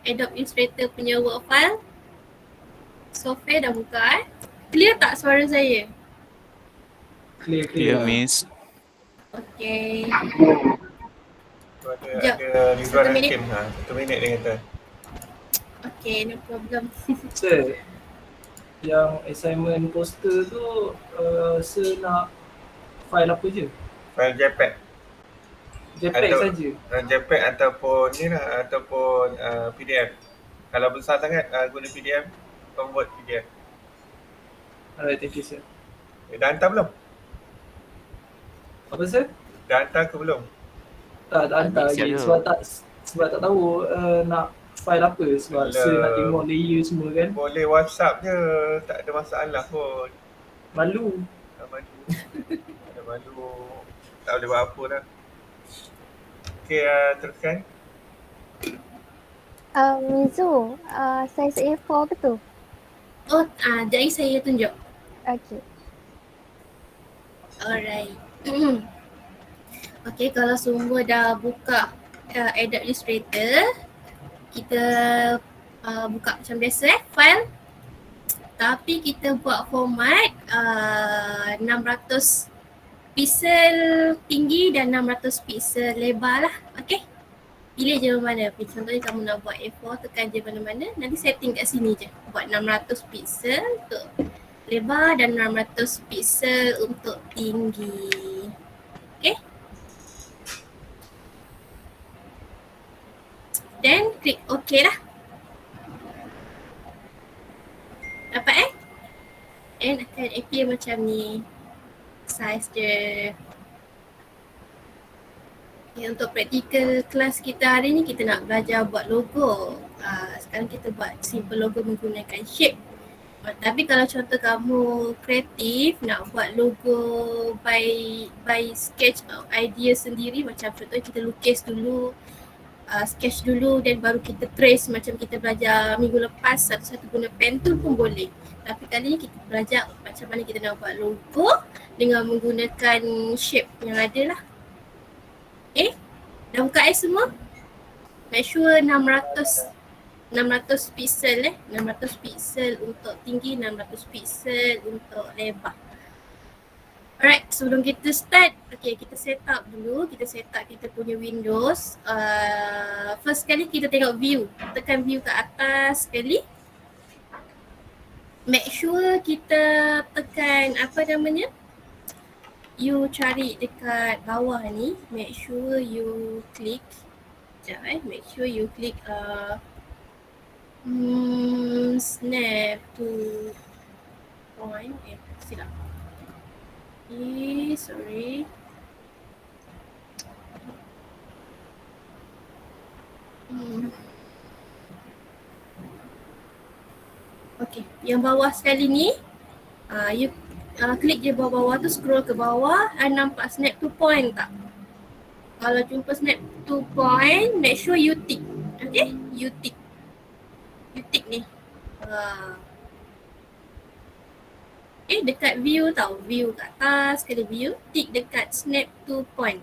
Adobe Illustrator punya work file. Software dah buka Clear tak suara saya? Clear Miss. Okay. Ada Ridwan Hakim. 1 minit dia kata. Okay, no problem. Sir, yang assignment poster tu sir nak file apa je? File JPEG. JPEG saja. JPEG ataupun ni lah, ataupun PDF. Kalau besar sangat guna PDF, convert PDF. Alright, thank you sir. Dah hantar belum? Apa sir? Dah hantar ke belum? Tak hantar lagi sebab tak tahu nak file apa sebab sir nak tengok layer semua kan. Boleh WhatsApp je, tak ada masalah pun. Malu. Ada malu. Tak boleh buat apa dah. Okay, teruskan. Mizu, saiz A4 betul? Jadi saya tunjuk. Okay. Alright. Okay, kalau semua dah buka Adobe Illustrator, kita buka macam biasa file. Tapi kita buat format 600 pixel tinggi dan 600 pixel lebar lah. Okay. Pilih je mana. Contohnya kamu nak buat A4, tekan je mana-mana. Nanti setting kat sini je. Buat 600 pixel untuk lebar dan 600 pixel untuk tinggi. Okay. Then klik OK lah. Dapat and akan appear macam ni. Size je. Okay, untuk practical kelas kita hari ni kita nak belajar buat logo. Sekarang kita buat simple logo menggunakan shape. Tapi kalau contoh kamu kreatif nak buat logo by sketch idea sendiri, macam contohnya kita lukis dulu, sketch dulu dan baru kita trace macam kita belajar minggu lepas satu-satu guna pen tu pun boleh. Tapi kali ni kita belajar macam mana kita nak buat logo dengan menggunakan shape yang ada lah. Dah buka semua? Make sure 600 pixel 600 pixel untuk tinggi, 600 pixel untuk lebar. Alright, sebelum kita start, okay, kita set up dulu. Kita set up kita punya Windows. First kali kita tengok view. Tekan view ke atas sekali. Make sure kita tekan apa namanya? You cari dekat bawah ni. Make sure you click. Sekejap make sure you click snap to point. Silap. Sorry. Okay, yang bawah sekali ni, you klik je bawah-bawah tu, scroll ke bawah, nampak snap to point tak? Kalau jumpa snap to point, make sure you tick. Okay, you tick. You tick ni. Dekat view tau, view kat atas, kena view, tick dekat snap to point.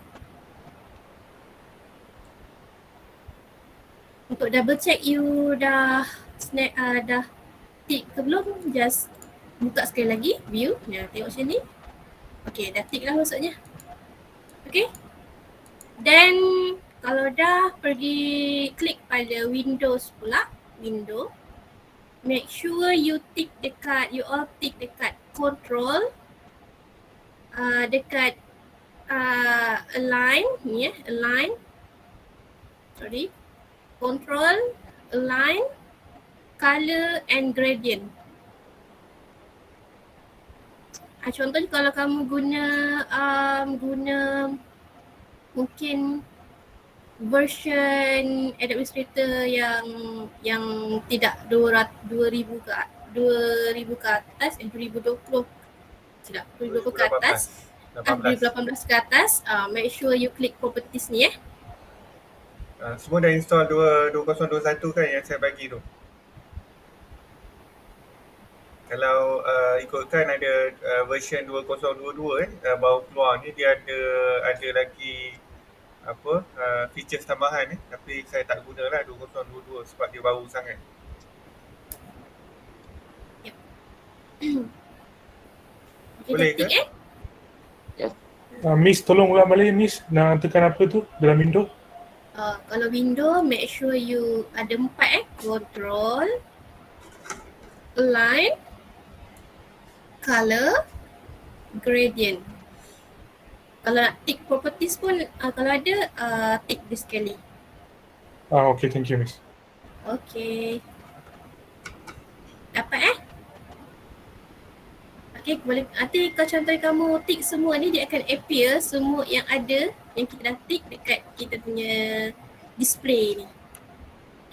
Untuk double check you dah snap, dah tick ke belum, just buka sekali lagi, view, tengok macam ni. Okay, dah tick lah maksudnya. Okay. Then, kalau dah pergi klik pada Windows pula, window, make sure you tick dekat, you all tick dekat control, dekat align, ni align, control, align, color and gradient. Contohnya kalau kamu guna mungkin version Adobe Illustrator yang tidak 2000 ke atas, 2020 tidak 2020 ke atas, 2018 ke atas, make sure you click properties ni Semua dah install 2021 kan yang saya bagi tu. Kalau ikutkan ada version 2022 baru keluar ni, dia ada lagi features tambahan tapi saya tak guna lah 2022 sebab dia baru sangat. Boleh ke? Miss tolong ulang balik Miss, nak tekan apa tu dalam window? Kalau window, make sure you ada 4 control, align, color, gradient. Kalau nak tick properties pun kalau ada tick dia sekali. Okay, thank you Miss. Okay. Dapat Okay, boleh. Nanti kalau contoh kamu tick semua ni, dia akan appear semua yang ada yang kita dah tick dekat kita punya display ni.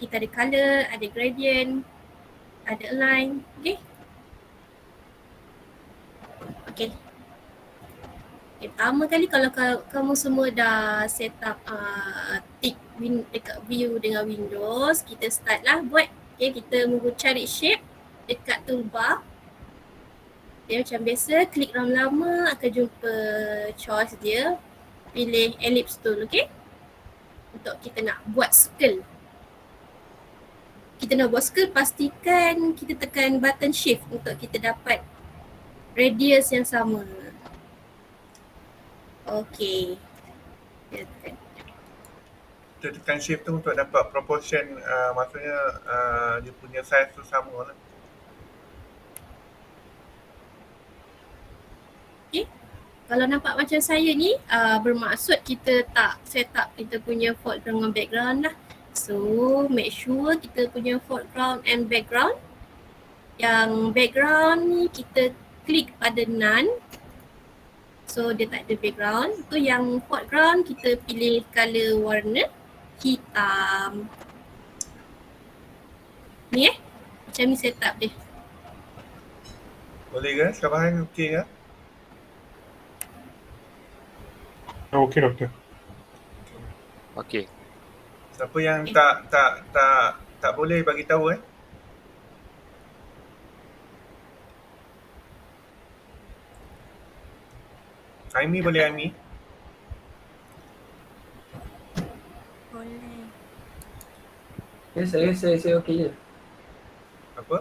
Kita ada color, ada gradient, ada align. Okay. Okay. Pertama kali kalau kamu semua dah set up tick dekat view dengan Windows, kita start lah buat. Okay, kita cari shape dekat toolbar. Dia macam biasa, klik lama-lama akan jumpa choice dia. Pilih ellipse tool, okay? Untuk kita nak buat circle. Kita nak buat circle, pastikan kita tekan button shift untuk kita dapat radius yang sama. Okay. Kita tekan shift tu untuk dapat proportion, maksudnya dia punya size tu sama lah. Kalau nampak macam saya ni, bermaksud kita tak set up kita punya foreground dengan background lah. So, make sure kita punya foreground and background. Yang background ni kita klik pada none. So, dia tak ada background. Tu yang foreground kita pilih color warna hitam. Ni macam ni setup dia. Boleh ke? Sekarang okey ke? Okay doktor. Okey. Siapa yang tak boleh bagi tahu Aimi boleh Aimi? Boleh. Saya okey je. Apa?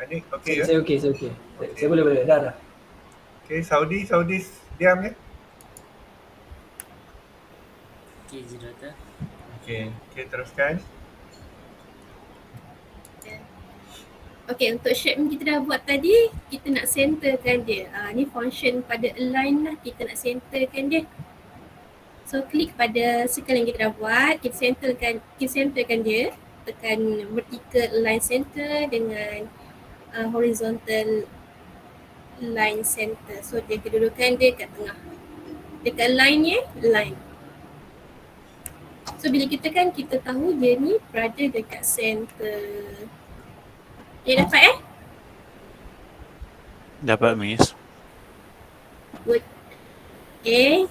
Anik okey ke? Saya okey. Saya boleh. Dah. Okey, Saudi diam ya? Okey je doktor. Okey, teruskan. Okay, untuk shape yang kita dah buat tadi, kita nak centerkan dia. Ni function pada align lah, kita nak centerkan dia. So, klik pada circle yang kita dah buat, kita centerkan dia. Tekan vertical align center dengan horizontal line center. So, dia kedudukan dia kat tengah. Dekat line ni, line. So, bila kita tahu dia ni berada dekat center. Dia dapat Dapat Miss. Good. Okay.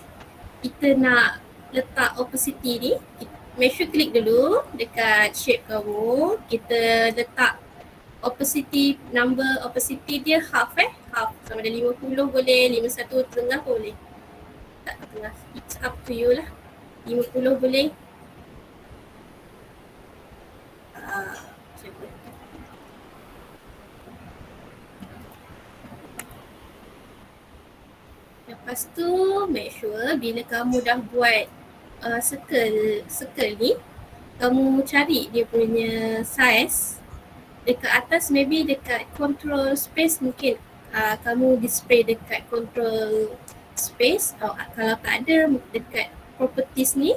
Kita nak letak opacity ni. Make sure klik dulu dekat shape kamu. Kita letak opacity, number opacity dia half half. Sama ada 50 boleh, 51 tengah boleh. Tak tengah, it's up to you lah. 50 boleh. Lepas tu make sure bila kamu dah buat circle ni, kamu cari dia punya size. Dekat atas maybe dekat control space mungkin kamu display dekat control space. Kalau tak ada dekat properties ni,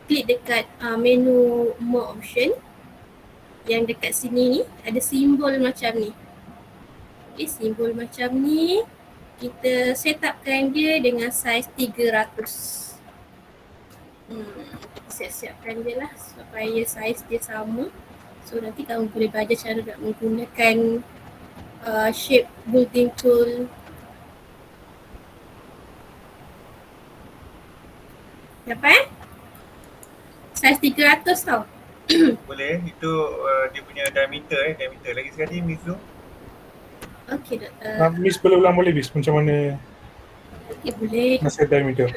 klik dekat menu more option. Yang dekat sini ni ada simbol macam ni. Okay, simbol macam ni. Kita set upkan dia dengan saiz 300. Siap-siapkan dia lah supaya saiz dia sama. So nanti kamu boleh belajar cara nak menggunakan shape building tool. Dapat? Saiz 300 tau. Boleh, itu dia punya diameter lagi sekali Mizu. Okey doktor. Miss boleh ulang boleh Miss macam mana Okey boleh. nak set diameter?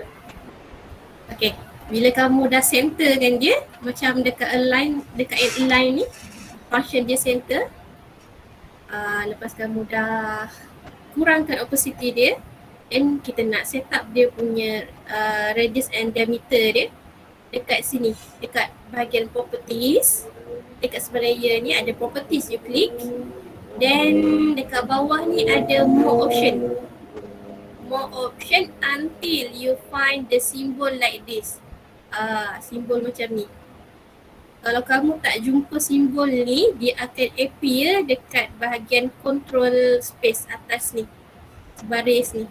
Okey. Bila kamu dah centerkan dia, macam dekat align ni, function dia center. Lepas kamu dah kurangkan opacity dia, then kita nak set up dia punya radius and diameter dia dekat sini, dekat bahagian properties. Dekat sebelah layer ni ada properties, you klik. Then dekat bawah ni ada more option. More option until you find the symbol like this. Simbol macam ni. Kalau kamu tak jumpa simbol ni, dia akan appear dekat bahagian control space atas ni, baris ni.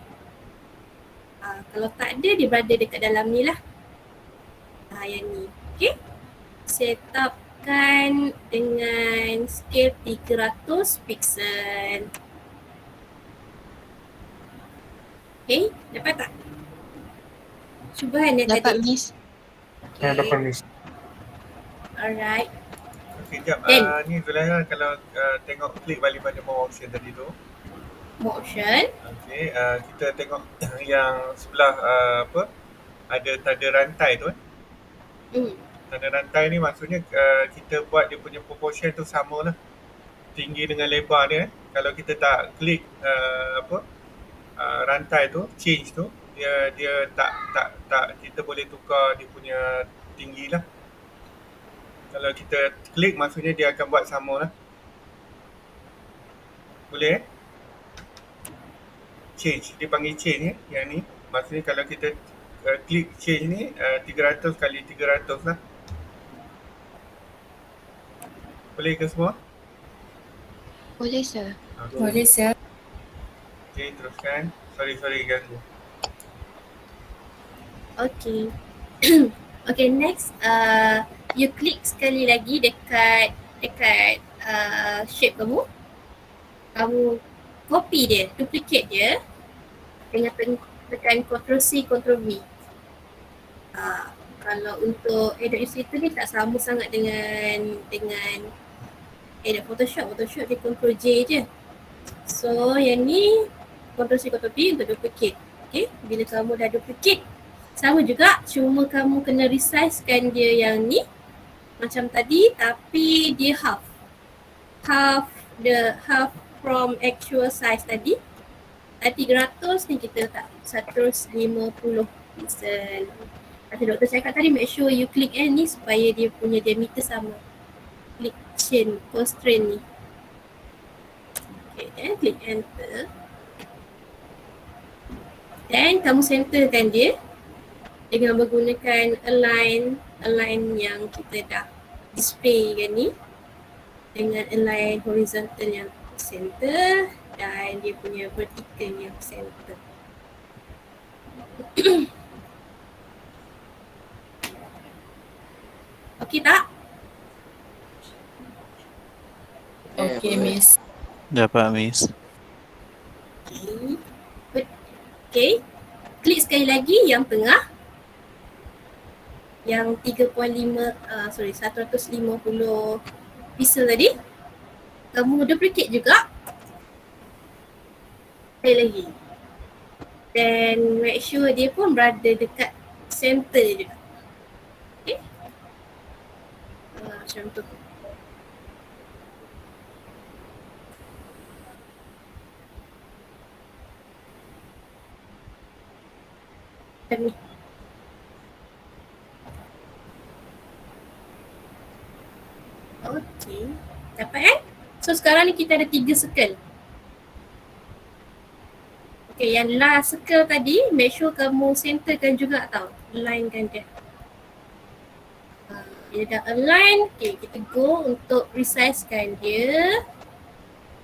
Kalau tak ada, dia berada dekat dalam ni lah. Yang ni. Okay. Setupkan dengan scale 300 pixel. Okay, dapat tak? Cuba Hana tadi. Dapat Miss. Dapat Miss. Alright. Okey, jap. Ni Zulaiha kalau tengok klik balik pada more option tadi tu. More option. Okey, kita tengok yang sebelah ada tanda rantai tu. Tanda rantai ni maksudnya kita buat dia punya proportion tu sama lah. Tinggi dengan lebar dia. Kalau kita tak klik rantai tu, change tu, dia tak kita boleh tukar dia punya tinggi lah. Kalau kita klik maksudnya dia akan buat sama lah. Boleh change, dia panggil change yang ni. Maksudnya kalau kita klik change ni 300 kali 300 lah. Boleh ke semua? Boleh sir. Okay. Boleh sir. Okay, teruskan. Sorry ganggu. Okay. Okay, next you klik sekali lagi dekat shape kamu. Kamu copy dia, duplicate dia dengan tekan Ctrl+C, Ctrl+V. Kalau untuk Adobe Illustrator ni tak sama sangat dengan Adobe Photoshop. Photoshop dia Ctrl+J je. So yang ni Ctrl+C, Ctrl+V untuk duplicate. Okay, bila kamu dah duplicate, sama juga, cuma kamu kena resizekan dia yang ni macam tadi, tapi dia half from actual size tadi. 300 ni kita letak 150 pixel. Macam doktor cakap tadi, make sure you klik ni supaya dia punya diameter sama. Klik chain constraint ni. Okay, then klik enter. Then kamu centerkan dia dengan menggunakan align yang kita dah display kan ni, dengan align horizontal yang center dan dia punya vertical yang center. Okey tak? Okey Miss. Dapat Miss. Okay. Klik sekali lagi yang tengah. Yang 150 pixel tadi. Kamu duplicate juga. Sekali lagi. Dan make sure dia pun berada dekat center juga. Okay. Macam tu. Ni. Okay, dapat So sekarang ni kita ada 3 circle. Okay, yang last circle tadi, make sure kamu centerkan juga tau, alignkan dia. Bila dah align, okay, kita go untuk resizekan dia,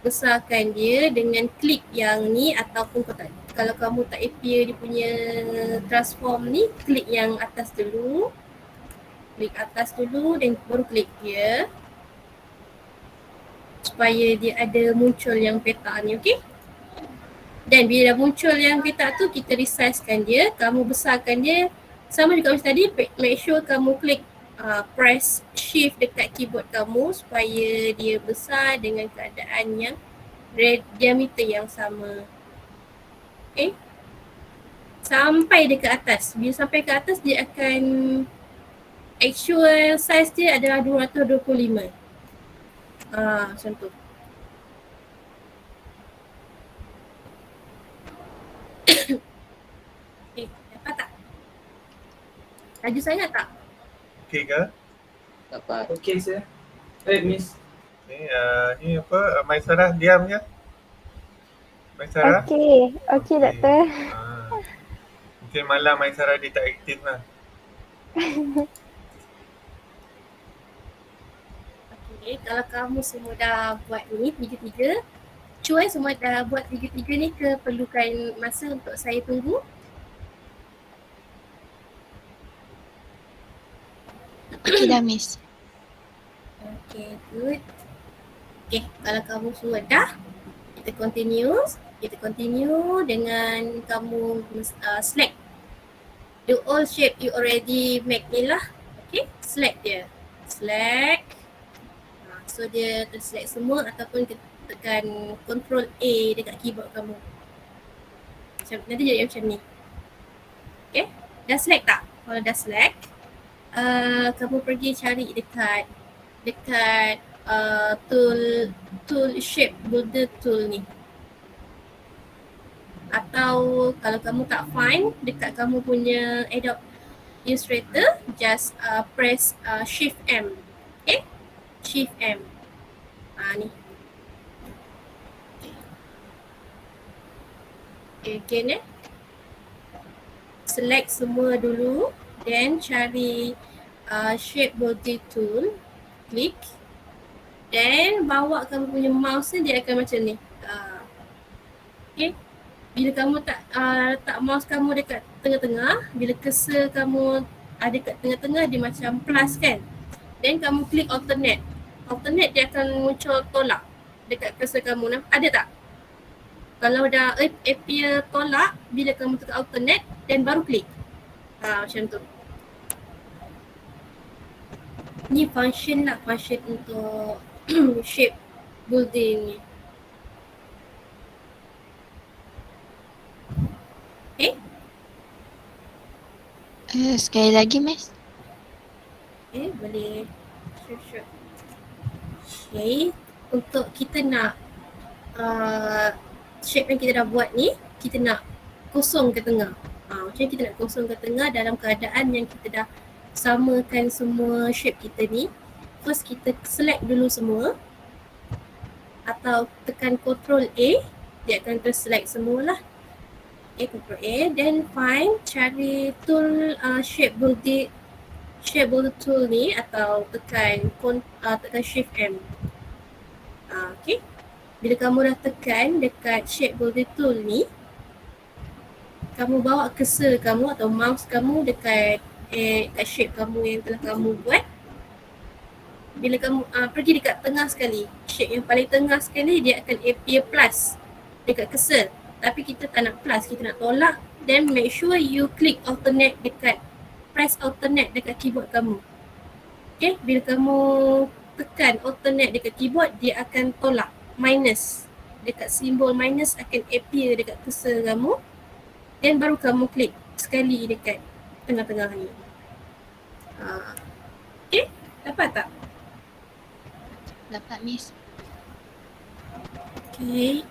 besarkan dia dengan klik yang ni, ataupun kalau kamu tak appear dia punya transform ni, klik yang atas dulu. Klik atas dulu dan baru klik dia. Supaya dia ada muncul yang peta ni, okey? Dan bila dah muncul yang peta tu, kita resizekan dia, kamu besarkan dia. Sama juga macam tadi, make sure kamu klik press shift dekat keyboard kamu supaya dia besar dengan keadaan yang diameter yang sama. Okay? sampai dekat atas. Bila sampai ke atas dia akan actual size dia adalah 225. Macam tu. Dapat tak? Laju sangat tak? Okey ke? Dapat. Okey saya. Miss. Ni apa? Maisarah diam je. Maisarah? Okey, doktor. Mungkin malam Maisarah dia tak aktif lah. Okay, kalau kamu semua dah buat ni tiga-tiga, cuai semua dah buat tiga-tiga ni ke perlukan masa untuk saya tunggu? Okay dah Miss. Okay, good. Okay, kalau kamu semua dah, kita continue dengan kamu select the old shape you already make ni lah. Okay, select dia. Select. So dia terselect semua ataupun kita tekan Ctrl A dekat keyboard kamu. Nanti jadi macam ni. Okay, dah select tak? Kalau dah select, kamu pergi cari dekat tool shape builder tool ni. Atau kalau kamu tak find dekat kamu punya Adobe Illustrator, just press Shift M. Okay, Shift M. Ni. Okay, again select semua dulu, then cari shape builder tool, klik, then bawa kamu punya mouse ni, dia akan macam ni. Okay, bila kamu letak mouse kamu dekat tengah-tengah, bila cursor kamu ada kat tengah-tengah, dia macam plus kan, then kamu klik alternate, dia akan muncul tolak dekat cursor kamu. Ada tak? Kalau dah appear tolak, bila kamu tekan alternate, then baru klik. Macam tu. Ni function untuk shape building ni. Okay? Sekali lagi Miss. Okay, boleh. Sure. Okay, untuk kita nak shape yang kita dah buat ni, kita nak kosong ke tengah. Macam kita nak kosong ke tengah dalam keadaan yang kita dah samakan semua shape kita ni. First kita select dulu semua, atau tekan Ctrl A, dia akan terselect semualah. Okay, Ctrl A, then find, cari tool shape builder tool ni, atau tekan Shift M. Okay, bila kamu dah tekan dekat shape builder tool ni, kamu bawa cursor kamu atau mouse kamu dekat shape kamu yang telah kamu buat. Bila kamu pergi dekat tengah sekali, shape yang paling tengah sekali, dia akan appear plus dekat cursor. Tapi kita tak nak plus, kita nak tolak. Then make sure you click alternate press alternate dekat keyboard kamu. Okay, bila kamu tekan alternate dekat keyboard, dia akan tolak minus. Dekat simbol minus akan appear dekat cursor kamu. Then baru kamu klik sekali dekat tengah-tengah ni. Okay, dapat tak? Dapat Miss. Okay.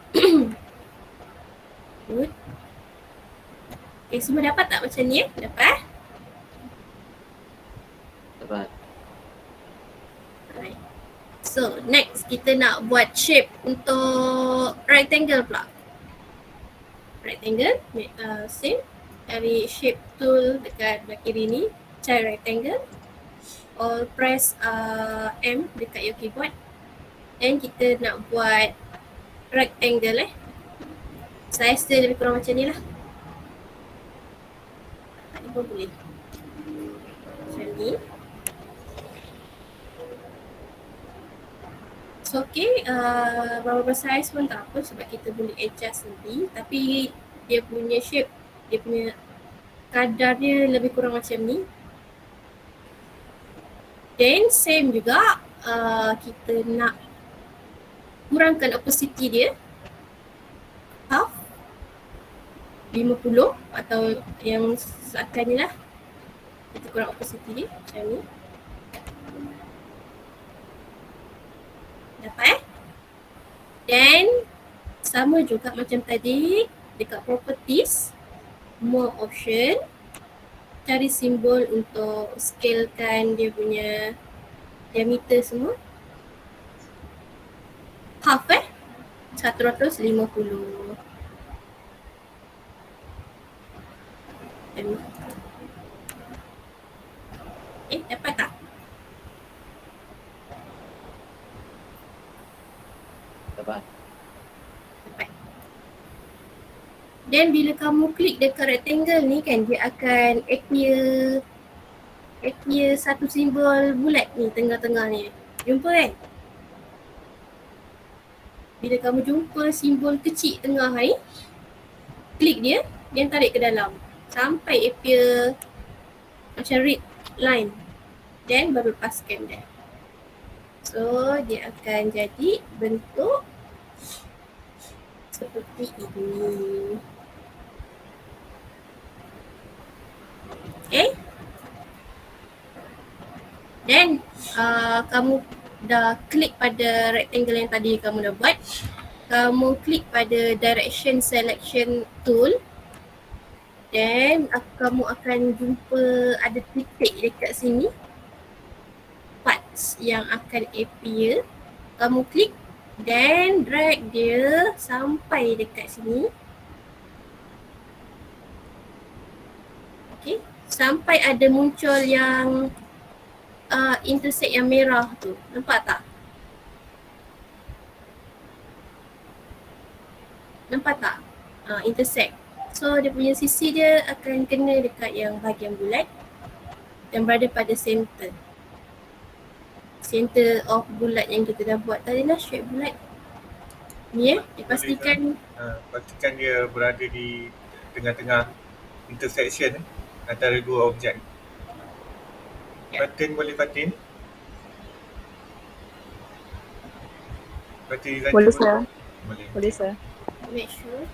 Good. Okay, semua dapat tak macam ni? Dapat? Dapat. Alright. So, next kita nak buat shape untuk rectangle pula. Rectangle, same. Cari shape tool dekat belah kiri ni, cari rectangle. Or press M dekat your keyboard. Then kita nak buat rectangle Size dia lebih kurang macam ni lah. Ni pun boleh. Macam ni. So okay, berapa size pun tak apa sebab kita boleh adjust nanti. Tapi dia punya shape, dia punya kadar dia lebih kurang macam ni. Then same juga, kita nak kurangkan opacity dia half. 50 atau yang seakan ni lah. Kita kurang opacity dia macam ni. Dapat Dan sama juga macam tadi dekat properties, more option, cari simbol untuk scalekan dia punya diameter semua. Half 150. Dapat tak? Dapat. Dan bila kamu klik dekat rectangle ni kan, dia akan appear satu simbol bulat ni tengah-tengah ni. Jumpa kan? Bila kamu jumpa simbol kecil tengah ni, klik dia, dia tarik ke dalam sampai appear macam red line. Dan baru lepaskan dia. So dia akan jadi bentuk seperti ini. Okay. Dan kamu dah klik pada rectangle yang tadi kamu dah buat. Kamu klik pada direction selection tool. Dan kamu akan jumpa ada titik dekat sini. Parts yang akan appear. Kamu klik dan drag dia sampai dekat sini. Okay. Sampai ada muncul yang intersect yang merah tu. Nampak tak? Nampak tak? Intersect. So dia punya sisi dia akan kena dekat yang bahagian bulat dan berada pada center. Center of bulat yang kita dah buat tadi lah, shape bulat. Ni dipastikan. Pastikan dia berada di tengah-tengah intersection antara dua objek. Fatin boleh Fatin? Fatin design Boleh sir. Boleh. Boleh sir. Make sure.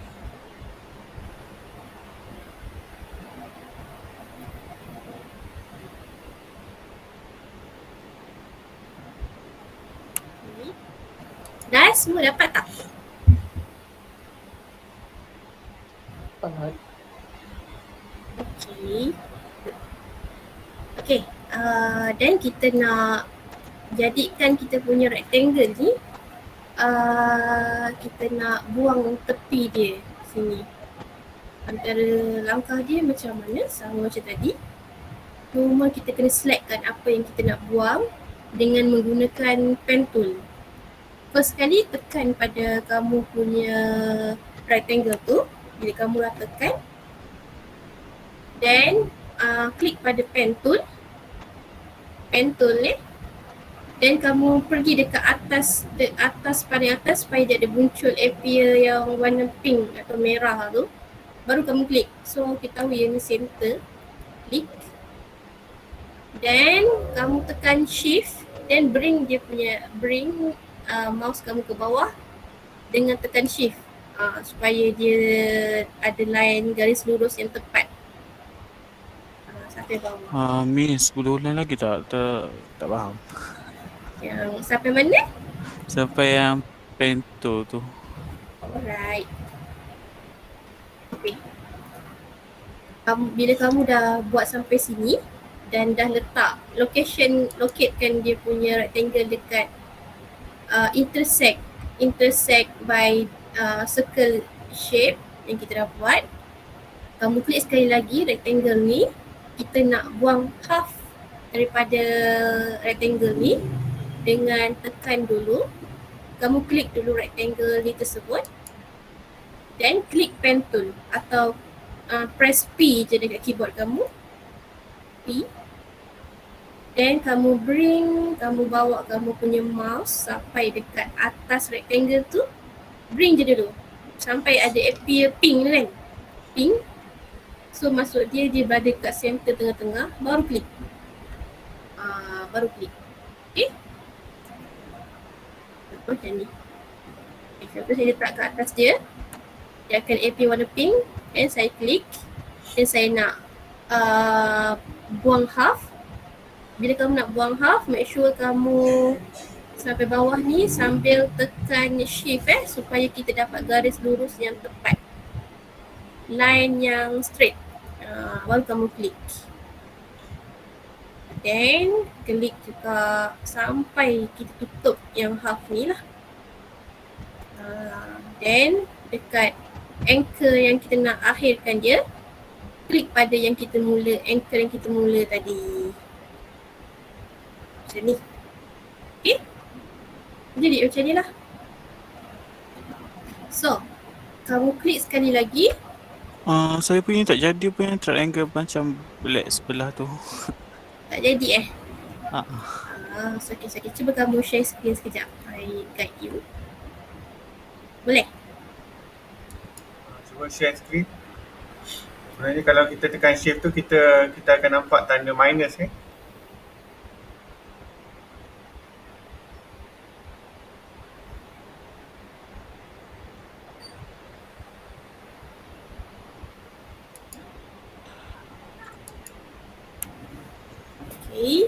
Dah semua dapat tak? Dapat. Okay. Dan kita nak jadikan kita punya rectangle ni, kita nak buang tepi dia sini. Antara langkah dia macam mana, sama macam tadi. Cuma kita kena selectkan apa yang kita nak buang dengan menggunakan pen tool. First sekali tekan pada kamu punya rectangle tu. Bila kamu dah tekan, then klik pada pen tool ni. Dan kamu pergi dekat atas paling atas supaya dia ada muncul appear yang warna pink atau merah tu. Baru kamu klik. So kita tahu yang ni center. Klik. Dan kamu tekan shift dan bring mouse kamu ke bawah dengan tekan shift supaya dia ada line garis lurus yang tepat sampai bawah. Miss, boleh ulang lagi tak? Tak faham. Yang sampai mana? Sampai yang pento tu. Alright. Okay. Bila kamu dah buat sampai sini dan dah locatekan dia punya rectangle dekat intersect by circle shape yang kita dah buat. Kamu klik sekali lagi rectangle ni. Kita nak buang half daripada rectangle ni dengan tekan dulu. Kamu klik dulu rectangle ni tersebut. Dan klik pen tool atau press P je dekat keyboard kamu. P. Dan kamu bawa kamu punya mouse sampai dekat atas rectangle tu. Bring je dulu. Sampai ada appear pink tu kan. Pink. So maksud dia berada kat center tengah-tengah. Baru klik. Okay. Macam ni. Okay, so saya letak kat atas dia. Dia akan appear warna pink. Dan saya klik dan saya nak buang half. Bila kamu nak buang half, make sure kamu sampai bawah ni sambil tekan shift supaya kita dapat garis lurus yang tepat, line yang straight. Baru kamu klik. Then klik juga sampai kita tutup yang half ni lah. Then dekat anchor yang kita nak akhirkan dia, klik pada yang kita mula, anchor yang kita mula tadi. Macam ni. Okay? Jadi macam ni lah. So, kamu klik sekali lagi. Saya punya tak jadi punya triangle macam black sebelah tu. Tak jadi Sakit. Sakit. Cuba kamu share screen sekejap. I guide you. Boleh? Cuba share screen. Sebenarnya kalau kita tekan shift tu kita akan nampak tanda minus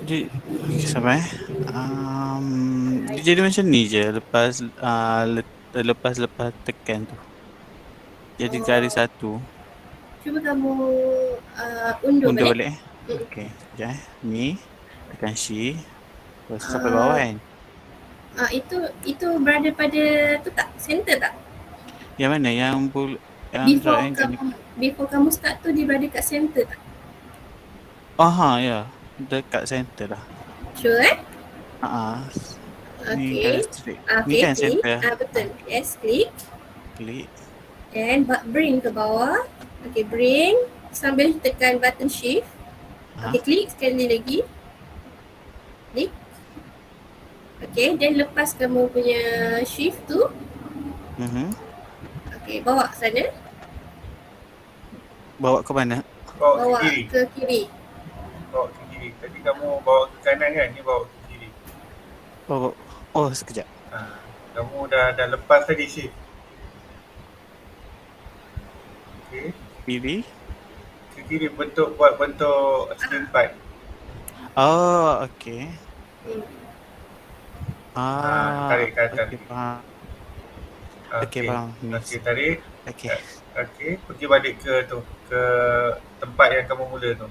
Dia sampai dia jadi macam ni je lepas tekan tu. Jadi garis satu. Cuba kamu undur balik. Balik. Okey, sekejap ni tekan shift terus sampai bawah kan. Itu berada pada tu tak? Center tak? Yang mana? Yang Before kamu start tu dia berada kat center tak? Ya. Dekat center lah. Sure Ni Okay. garis straight. Ni kan klik. center. Betul. Yes, klik. Klik. And bring ke bawah. Okay, bring. Sambil tekan button shift. Okay, klik sekali lagi. Klik. Okay, then lepas kamu punya shift tu. Okay, bawa ke sana. Bawa ke mana? Bawa ke kiri. Bawa ke kiri. Tadi kamu bawa ke kanan kan? Ni bawa ke kiri. Sekejap. Kamu dah lepas tadi shift. Okay. Kiri. Ke kiri buat bentuk segi 4. Okey. Tarik ke atas. Okey, faham. Okey, faham. Okey, tarik. Okey. Okey, pergi balik ke tempat yang kamu mula tu.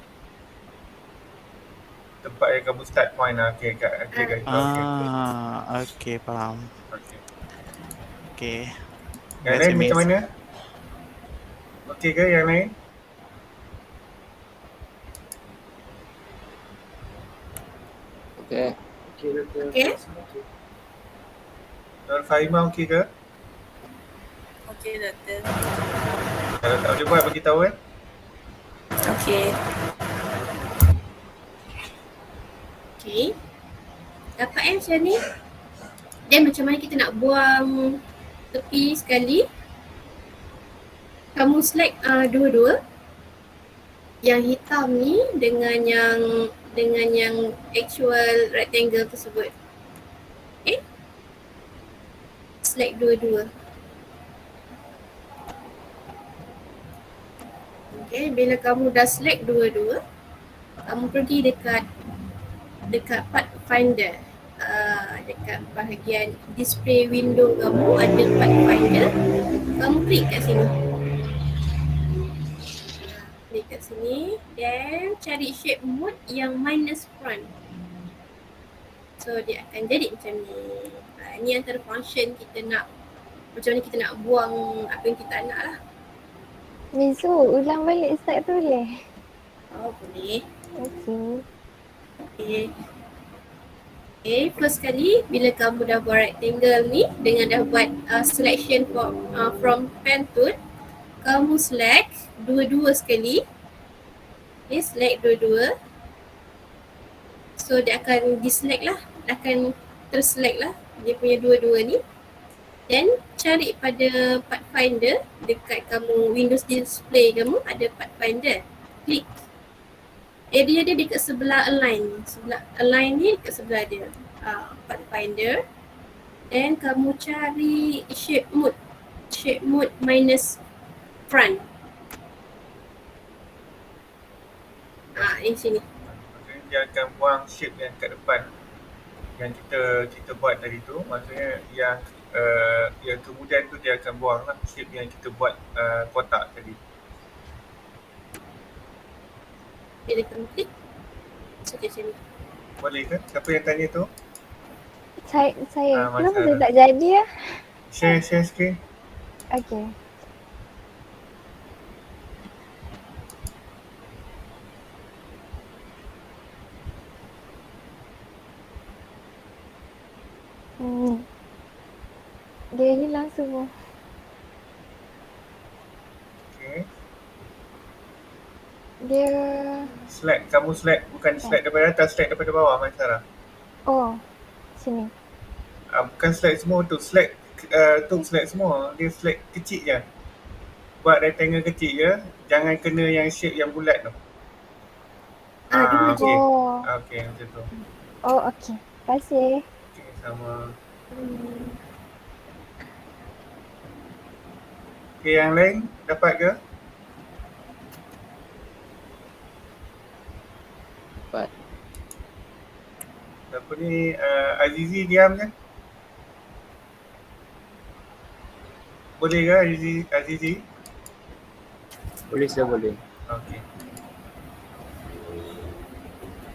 Tempat yang kamu start point lah. Okey, guys. Okey, faham. Okey. Yang lain macam mana? Okey ke yang lain? Okey. Okey. Nur Fahimah okey ke? Okey, doktor. Kalau tak boleh buat, bagi tahu Okey. Okay. Dapat macam ni. Dan macam mana kita nak buang tepi sekali. Kamu select dua-dua. Yang hitam ni dengan yang actual rectangle tersebut. Okay. Select dua-dua. Okay, bila kamu dah select dua-dua, kamu pergi dekat Pathfinder. Dekat bahagian display window kamu ada Pathfinder. Kamu klik kat sini. Klik kat sini dan cari shape mode yang minus front. So dia akan jadi macam ni. Ini antara function kita nak, macam mana kita nak buang apa yang kita nak lah. Mizu, ulang balik start tu boleh? Boleh. Okay. Okay, first kali bila kamu dah buat rectangle ni dengan dah buat selection from pen tool, kamu select dua-dua sekali. Okay, select dua-dua. So dia akan diselect lah, akan terselect lah dia punya dua-dua ni. Then cari pada Pathfinder dekat kamu Windows display kamu ada Pathfinder. Klik. Area dia dekat sebelah align. Sebelah align ni dekat sebelah dia. Pathfinder. And kamu cari shape mode. Shape mode minus front. Di sini. Maksudnya dia akan buang shape yang kat depan yang kita buat tadi tu. Maksudnya yang kemudian tu dia akan buang lah shape yang kita buat kotak tadi. Bila kamu klik, macam ni. Boleh ke? Siapa yang tanya tu? Saya. Kenapa dia tak jadi ya? Share screen. Okay. Dia hilang semua. Okay. Dia Slide. Kamu slide. Bukan slide daripada atas, slide daripada bawah, Maisara. Oh, sini. Bukan slide semua tu. Slide slide semua. Dia slide kecil je. Buat rectangle kecil je. Jangan kena yang shape yang bulat tu. Okay. Okay, macam tu. Oh, okay. Terima kasih. Okay, sama. Okay, yang lain dapat ke? Dapat. Apa ni, Azizi diam je? Boleh ke Azizi? Boleh, saya boleh. Okay.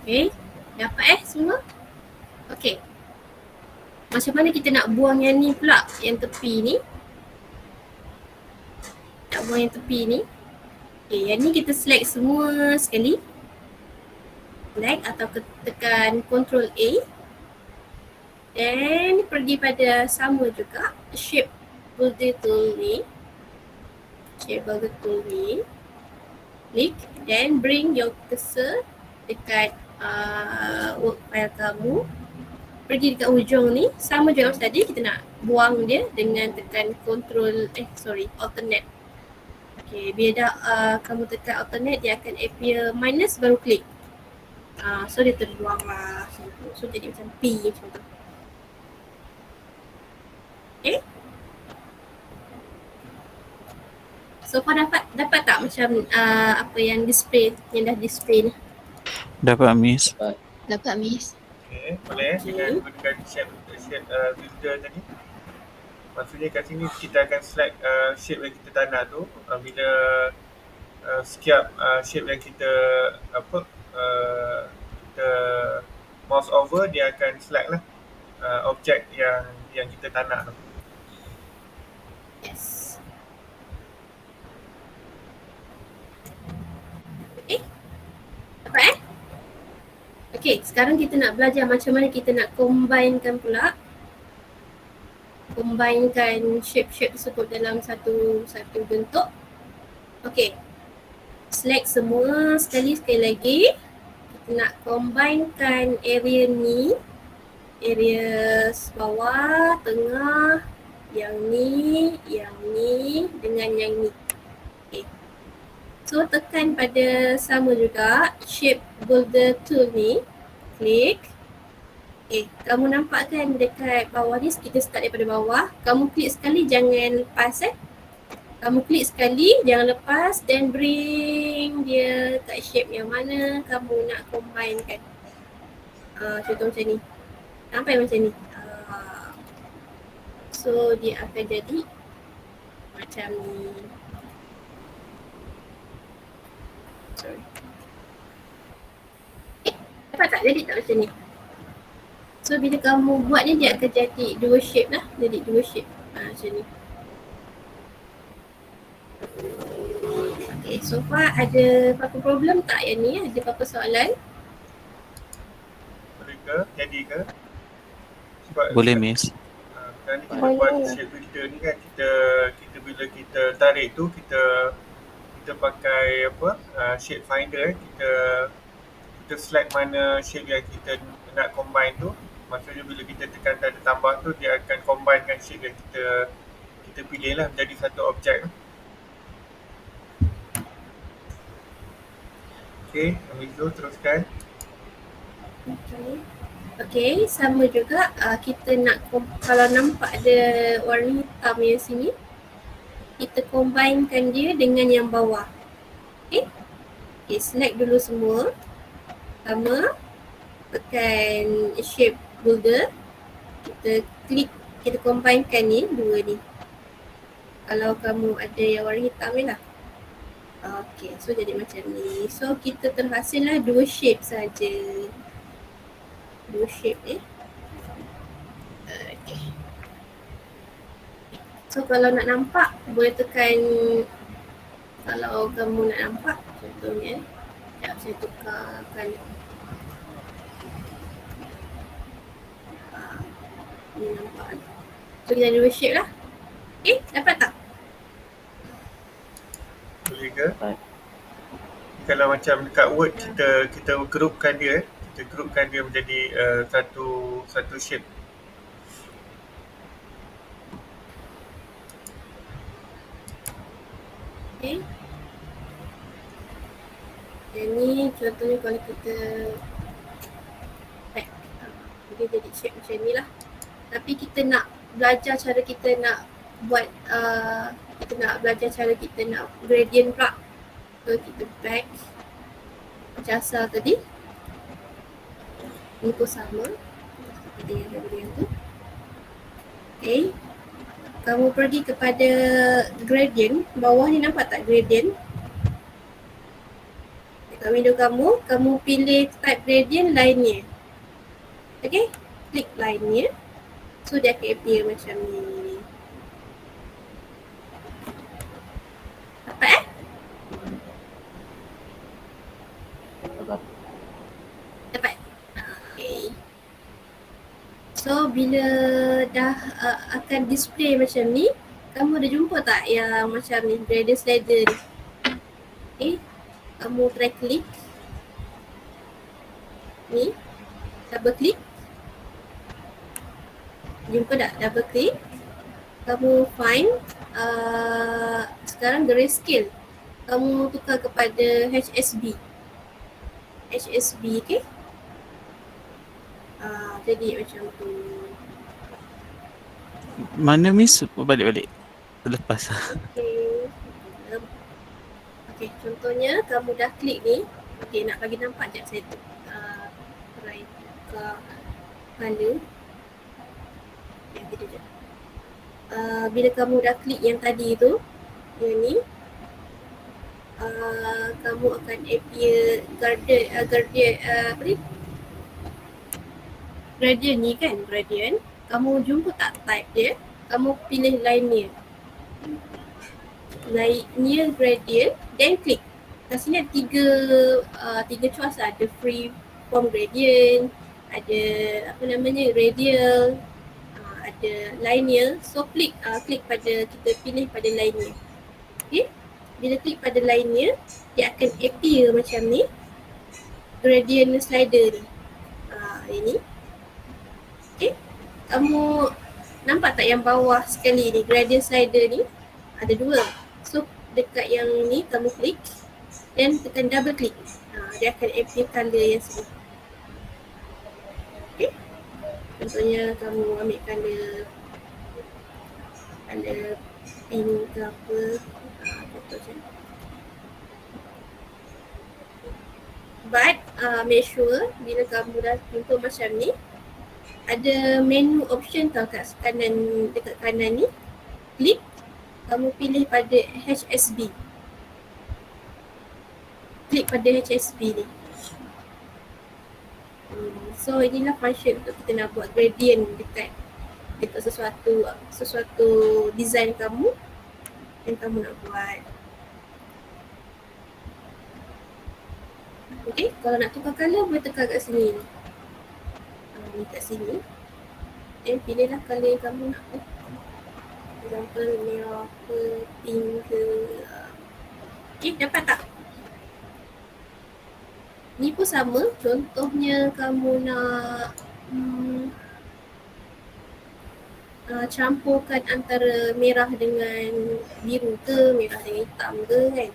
Okay, dapat semua? Okay. Macam mana kita nak buang yang ni pula, yang tepi ni? Nak buang yang tepi ni. Okay, yang ni kita select semua sekali. Select atau tekan Ctrl A. Dan pergi pada sama juga shape boulder tool ni. Shape boulder tool ni. Klik dan bring your cursor dekat work file kamu. Pergi dekat ujung ni, sama juga macam tadi, kita nak buang dia dengan tekan alternate. Okay, bila dah kamu tekan alternate, dia akan appear minus, baru klik. So dia terbuang lah macam tu. So jadi macam P macam tu. Okay. So kau dapat tak macam apa yang display, yang dah display ni? Dapat Miss. Dapat Miss. Okay, boleh dengan gunakan shape builder tadi. Maksudnya kat sini kita akan select shape yang kita tak nak tu. Bila setiap shape yang kita kita mouse over, dia akan select lah objek yang kita tak nak tu. Yes. Okay. Dapat Okay, sekarang kita nak belajar macam mana kita nak combinekan pula. Combinekan shape-shape tersebut dalam satu bentuk. Okay. Select semua sekali lagi. Kita nak combinekan area ni. Area bawah, tengah, yang ni dengan yang ni. Okay. So tekan pada sama juga shape boulder tool ni. Klik. Okay, kamu nampak kan dekat bawah ni, kita start daripada bawah. Kamu klik sekali, jangan lepas Kamu klik sekali, jangan lepas, then bring dia kat shape yang mana kamu nak combine kan. Contoh macam ni. Sampai macam ni. So dia akan jadi macam ni. Sorry. Dapat tak? Jadi tak macam ni. So bila kamu buat ni, dia akan jadi dua shape lah. Jadi dua shape. Macam ni. Okay, so far ada apa-apa problem tak yang ni? Ada apa-apa soalan? Boleh ke? Jadi ke? Sebab Boleh Miss. Kan kita buat shape builder ni kan, kita bila kita tarik tu, kita pakai shape finder. Kita select mana shape yang kita nak combine tu. Maksudnya bila kita tekan tanda tambah tu, dia akan combinekan shape yang kita pilih lah menjadi satu objek. Okay, Amizo teruskan. Okay, sama juga kita nak, kalau nampak ada warna hitam yang sini, kita combinekan dia dengan yang bawah. Okay. Okay, select dulu semua. Pertama, tekan shape builder. Kita klik, kita combinekan ni, dua ni. Kalau kamu ada yang warna hitam ni lah. Okay, so jadi macam ni. So kita terhasil lah dua shape saja. Dua shape ni. Okay. So kalau nak nampak, boleh tekan. Kalau kamu nak nampak, contohnya, sekejap saya tukarkan. Ni nampak. So kita ada dua shape lah. Okay, dapat tak? Boleh ke? Kalau macam dekat Word kita groupkan dia, kita groupkan dia menjadi satu shape. Okay. Yang ni contohnya kalau kita dia jadi shape macam ni lah. Tapi kita nak belajar cara kita nak buat kita nak belajar cara kita nak gradient pula. So kita back macam asal tadi. Ini pun sama seperti yang gradient tu. Okay. Kamu pergi kepada gradient, bawah ni nampak tak gradient? Dekat window kamu pilih type gradient linear. Okay, klik linear. So dia akan appear macam ni. Dapat Dapat? Okay. So bila dah akan display macam ni, kamu ada jumpa tak yang macam ni, gradient slider ni? Okay, kamu try klik ni, double klik. Jumpa tak? Double klik. Kamu find sekarang grayscale. Kamu tukar kepada HSB. HSB, okay? Jadi macam tu. Mana Miss? Balik-balik. Terlepas. Okay, contohnya kamu dah klik ni. Okay, nak bagi nampak sekejap saya try tukar color. Bila kamu dah klik yang tadi tu, yang ni, kamu akan appear gradient ni kan, gradient. Kamu jumpa tak type dia? Kamu pilih linear. Linear gradient, then klik. Kat sini ada tiga choice lah. Ada free form gradient, ada radial, ada linear. So klik pada, kita pilih pada linear. Okay, bila klik pada linear, dia akan appear macam ni, gradient slider ni. Ini. Okay, kamu nampak tak yang bawah sekali ni, gradient slider ni ada dua. So dekat yang ni kamu klik, then tekan double klik. Dia akan appear color yang sini. Okay, contohnya kamu ambil color pink ke apa, contohnya. But make sure bila kamu dah jumpa macam ni, ada menu option tau kat kanan, dekat kanan ni. Klik, kamu pilih pada HSB. Klik pada HSB ni. So inilah function untuk kita nak buat gradient dekat sesuatu design kamu yang kamu nak buat. Okay, kalau nak tukar color boleh tekan kat sini. Ni kat sini. Dan pilihlah color yang kamu nak. Example merah ke, pink ke. Okay, dapat tak? Ni pun sama. Contohnya kamu nak campurkan antara merah dengan biru ke, merah dengan hitam ke kan.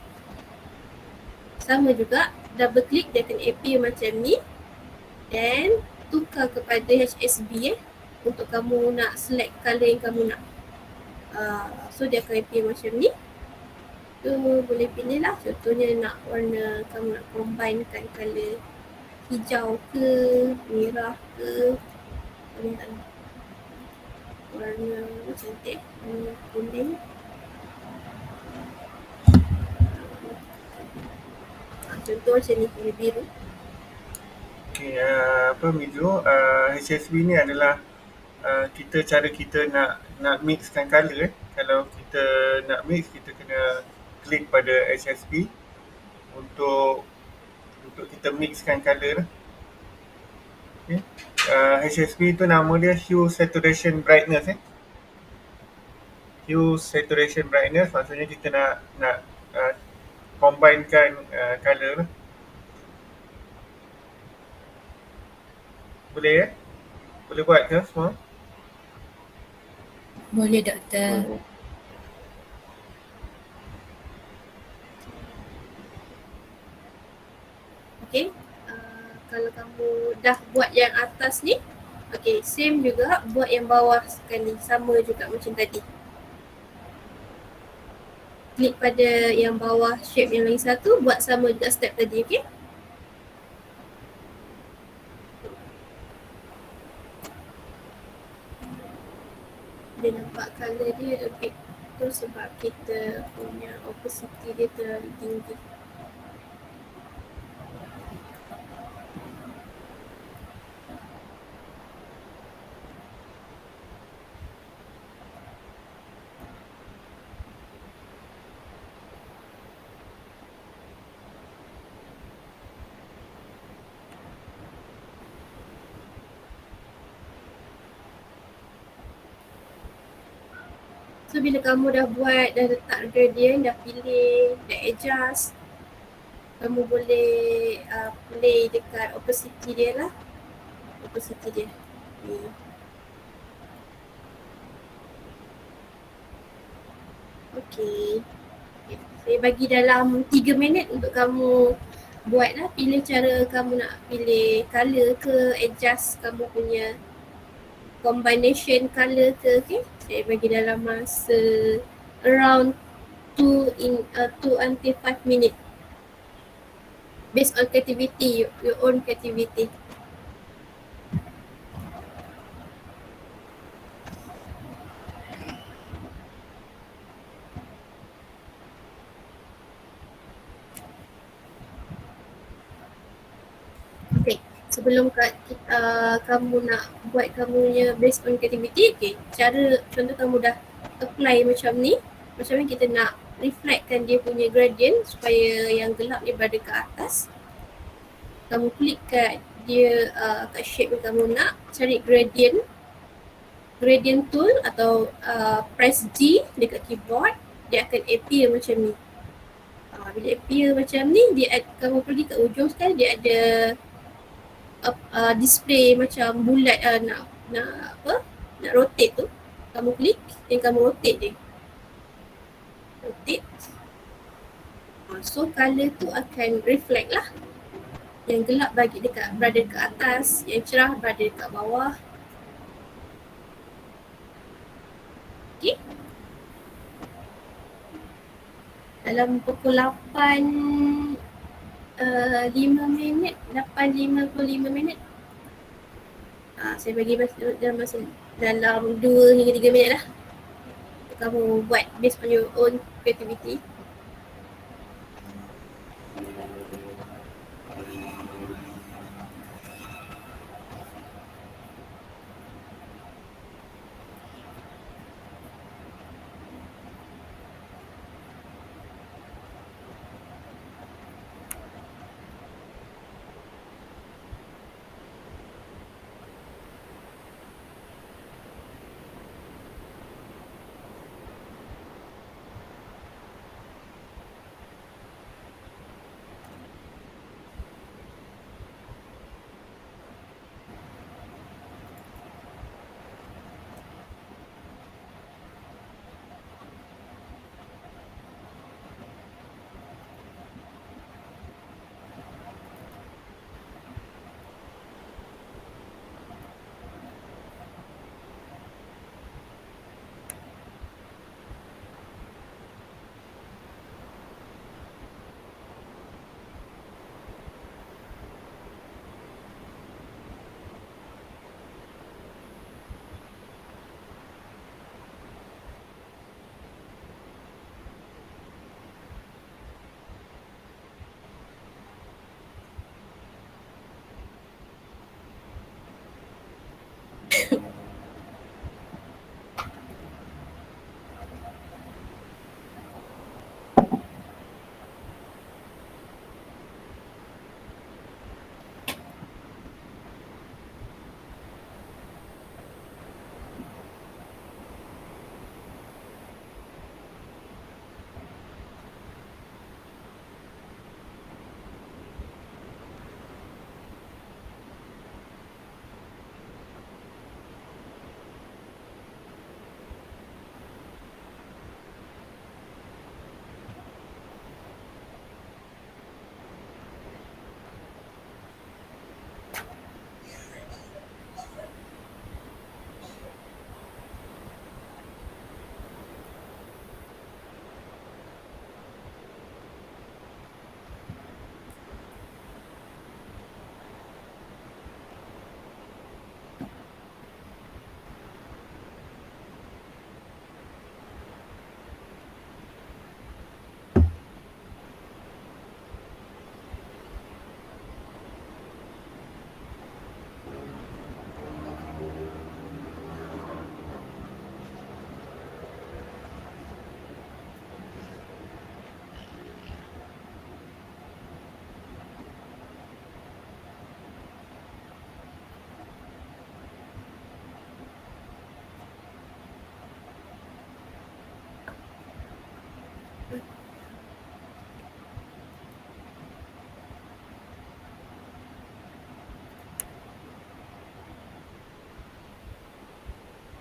Sama juga, double klik dia akan appear macam ni. Dan tukar kepada HSB untuk kamu nak select color yang kamu nak. So dia akan appear macam ni. Tu boleh pilih lah, contohnya nak warna, kamu nak combinekan colour hijau ke, merah ke, boleh tak? Warna cantik, warna kuning. Contoh macam ni, warna biru. Okay, Mizu, HSB ni adalah cara kita nak mixkan colour. Kalau kita nak mix, kita kena klik pada HSB untuk kita mixkan colour. Okay. HSB tu nama dia Hue Saturation Brightness. Hue Saturation Brightness maksudnya kita nak combinekan colour lah. Boleh Boleh buat ke semua? Boleh doktor. Okay, kalau kamu dah buat yang atas ni, okay, same juga buat yang bawah sekali, sama juga macam tadi. Klik pada yang bawah shape yang lagi satu, buat sama juga step tadi, okay? Dia nampak colour dia a bit tu sebab kita punya opacity dia terlalu tinggi. So bila kamu dah buat, dah letak gradient, dah pilih, dah adjust, kamu boleh play dekat opacity dia lah. Opacity dia ni. Okay, saya bagi dalam 3 minit untuk kamu buat lah. Pilih cara kamu nak pilih colour ke, adjust kamu punya combination colour ke, okay? Saya bagi dalam masa around 2 until 5 minutes based on creativity, your own creativity. Okay, sebelum kamu nak buat kamunya based on creativity, okay, cara contoh kamu dah apply macam ni kita nak reflectkan dia punya gradient supaya yang gelap ni berada ke atas. Kamu klik kat dia, kat shape yang kamu nak, cari gradient tool atau press G dekat keyboard, dia akan appear macam ni. Bila appear macam ni, kamu pergi kat ujung sekali, dia ada display macam bulat, nak rotate tu, kamu klik dan kamu rotate dia. Rotate. So colour tu akan reflect lah. Yang gelap berada dekat atas, yang cerah berada dekat bawah. Okay. Dalam pukul 8.55 minit, saya bagi masa dalam 2 hingga 3 minit lah. Kamu buat based on your own creativity.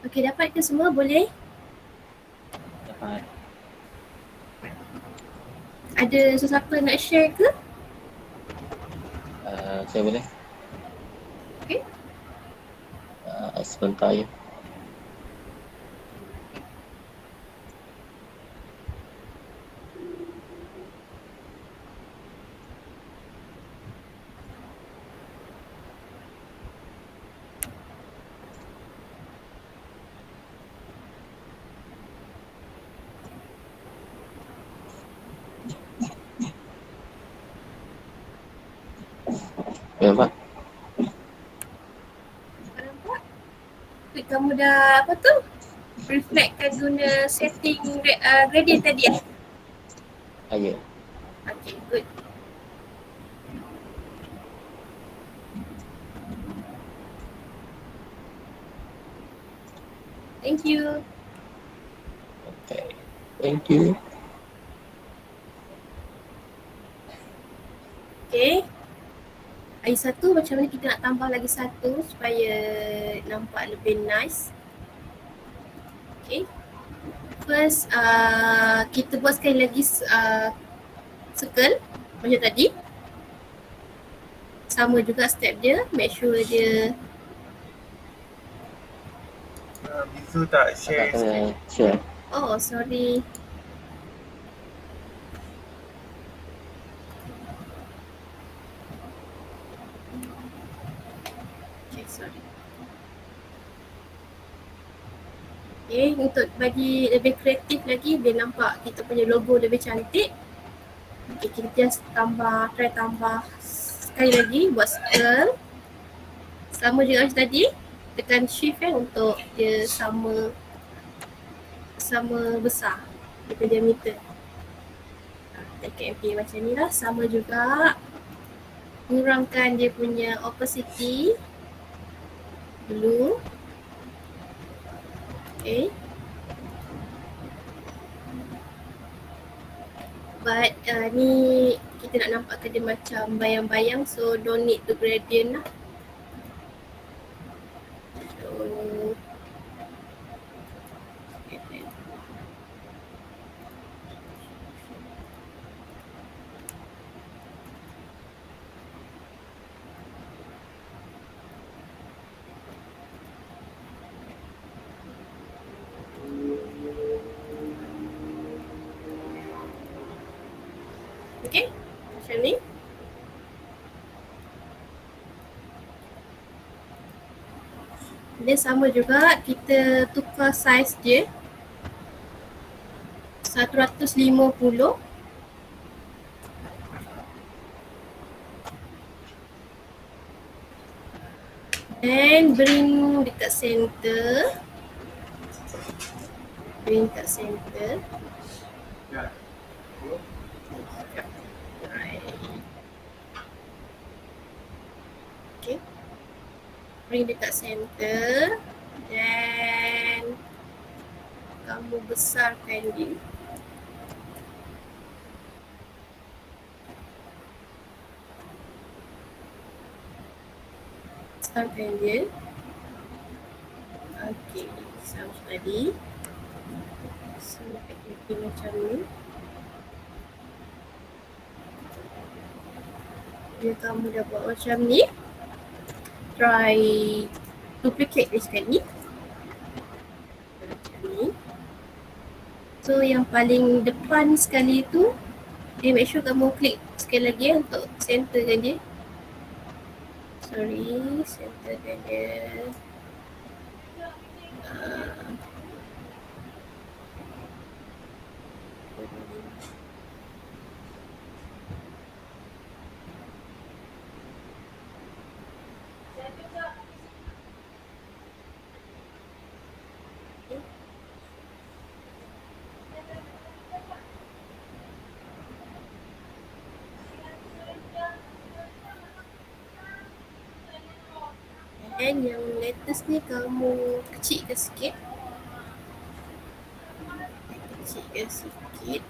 Okey, dapat ke semua? Boleh? Dapat. Ada sesiapa nak share ke? Saya boleh? Okey. Sebentar ya. Ya, Pak. Kau nampak? Wait, kamu dah apa tu? Reflectkan guna setting gradient tadi Ya. Okay, good. Thank you. Okay. Thank you. Okay. Lagi satu, macam mana kita nak tambah lagi satu supaya nampak lebih nice. Okay. First, kita buat sekali lagi circle macam tadi. Sama juga step dia, make sure dia Bizu tak share screen. Share. oh sorry. Okay, sorry. Okay, untuk bagi lebih kreatif lagi, biar nampak kita punya logo lebih cantik. Okay, kita just try tambah sekali lagi, buat circle. Sama juga macam tadi, tekan shift untuk dia sama besar dia punya diameter. Tekan MP macam ni lah, sama juga. Kurangkan dia punya opacity dulu. Okay. But ni kita nak nampakkan dia macam bayang-bayang, so don't need to gradient lah. So okay, macam ni. Dia sama juga, kita tukar saiz dia 150 and bring dekat center. Bring dekat center. Okay. Bring dekat center dan kamu besarkan dia. Besarkan dia. Okay, sama tadi. Sampai macam ni. Bila kamu dah buat macam ni, try duplicate dia sekali. Macam ni. So yang paling depan sekali tu, make sure kamu klik sekali lagi untuk centerkan dia. Sorry, centerkan dia. And yang latest ni kamu kecilkan sikit. Kecilkan sikit.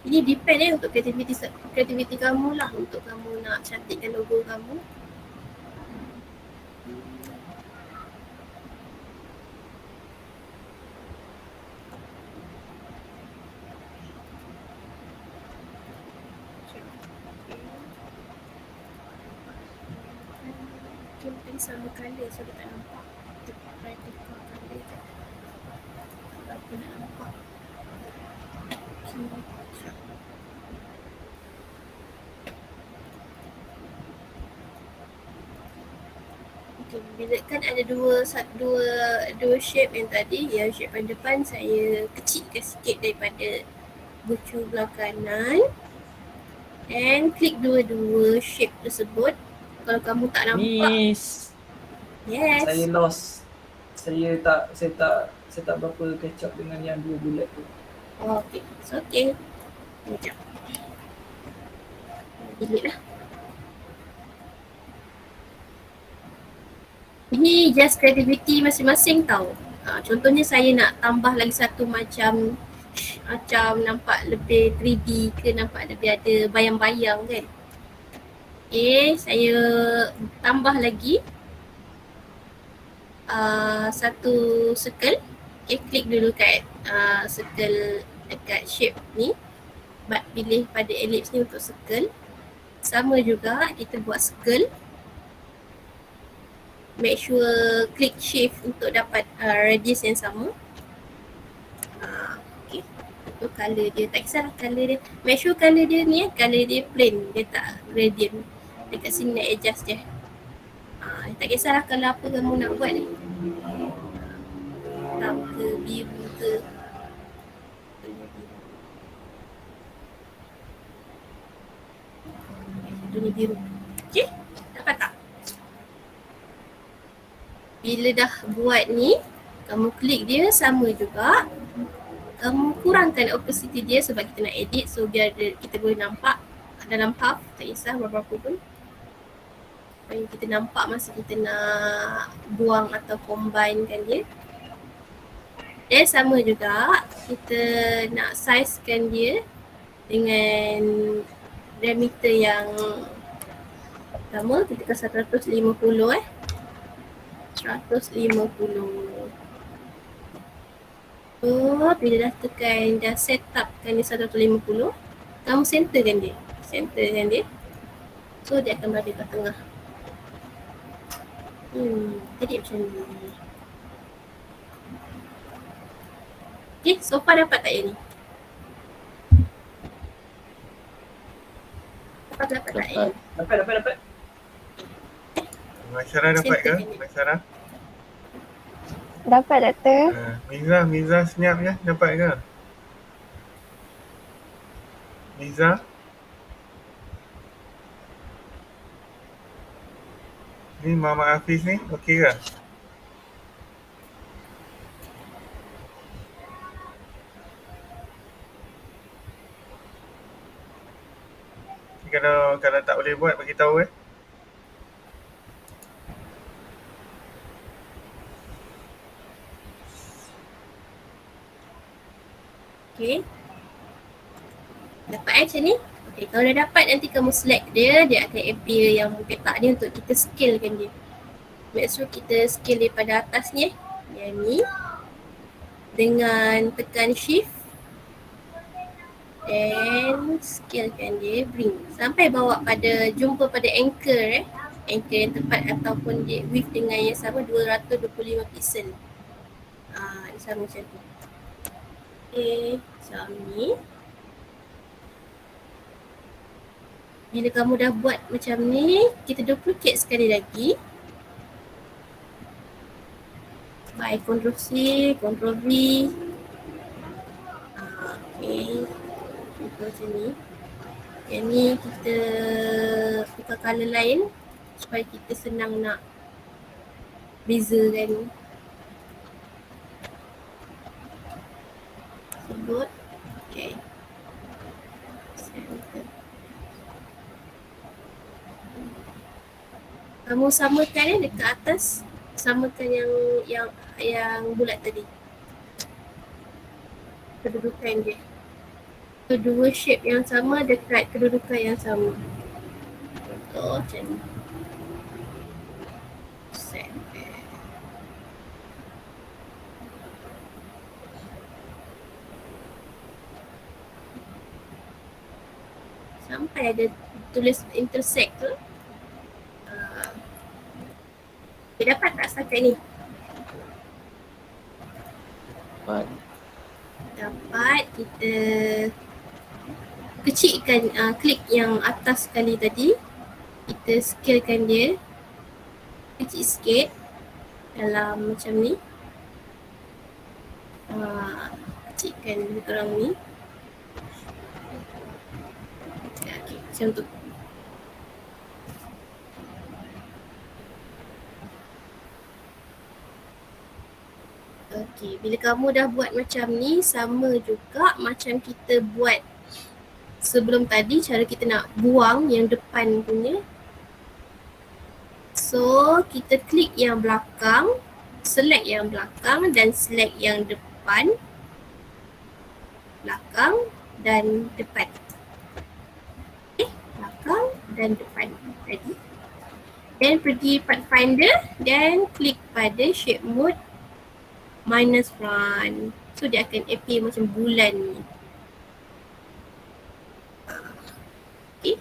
Ini Ini depend untuk kreativiti kamu lah, untuk kamu nak cantikkan logo kamu. Mungkin sama colour so dia tak nampak. Kita try tukar colour je. Apa nak nampak. Okay, bila kan ada dua shape yang tadi, yang shape yang depan saya kecilkan sikit daripada bucu belah kanan, and klik dua-dua shape tersebut. Kalau kamu tak nampak, Miss, yes, saya lost. Saya tak berapa catch up dengan yang dua bulat tu. oh, okay, it's okay. Sekejap, delete lah. Ini just creativity masing-masing tau. Contohnya saya nak tambah lagi satu macam nampak lebih 3D ke, nampak lebih ada bayang-bayang kan. Okay, saya tambah lagi satu circle. Okay, klik dulu kat circle dekat shape ni. Pilih pada ellipse ni untuk circle. Sama juga kita buat circle. Make sure klik shift untuk dapat radius yang sama. Okay, itu colour dia, tak kisahlah colour dia. Make sure colour dia ni, colour dia plain, dia tak gradient. Dekat sini nak adjust je. Tak kisahlah kalau apa kamu nak buat ni. Hitam ke, biru ke. Itu ni biru. Okay, dapat tak? Bila dah buat ni, kamu klik dia sama juga. Kamu kurangkan opacity dia sebab kita nak edit, so biar kita boleh nampak dalam half, tak kisah berapa pun. Supaya kita nampak masa kita nak buang atau combinekan dia. Dan sama juga, kita nak sizekan dia dengan diameter yang sama, kita ke 150 150. So, bila dah tekan, dah set upkan dia 150, kamu centerkan dia. So, dia akan berada kat tengah. Jadi macam ni. Okay, so far dapat tak yang ni? Dapat tak yang ni? Dapat. Masyarah dapat ke? Masyarah? Dapat, Doktor. Miza senyap je, dapat ke? Miza? Ni Muhammad Hafiz ni, okey ke? Kalau tak boleh buat, bagi tahu Okay. Dapat macam ni. Okay, kalau dah dapat nanti kamu select dia akan appear yang petak dia untuk kita scalekan dia. Make sure kita scale daripada atas ni, yang ni. Dengan tekan shift. And scalekan dia, bring. Sampai bawa jumpa pada anchor anchor yang tepat ataupun dia width dengan yang sama 225 pixel. Dia sama macam tu. Okay, macam ni. Bila kamu dah buat macam ni, kita duplicate sekali lagi. By Ctrl C, Ctrl V. Okay, macam ni. Yang ni kita tukar colour lain supaya kita senang nak bezakan. Sebut. Okay. Kamu samakan dekat atas, samakan yang bulat tadi. Kedudukan dia. kedua shape yang sama dekat kedudukan yang sama. Contoh macam ni. Set. Sampai ada tulis intersect tu. Okay, dapat tak setakat ni? Dapat. Kita kecilkan klik yang atas sekali tadi. Kita scalekan dia kecil sikit dalam macam ni. Kecilkan lebih kurang ni. Okay, macam tu. Okey, bila kamu dah buat macam ni, sama juga macam kita buat sebelum tadi, cara kita nak buang yang depan punya. So, kita klik yang belakang, select yang belakang dan select yang depan. Belakang dan depan. Okay, belakang dan depan tadi. Then pergi Pathfinder dan klik pada shape mode minus front. So dia akan appear macam bulan ni. Okay.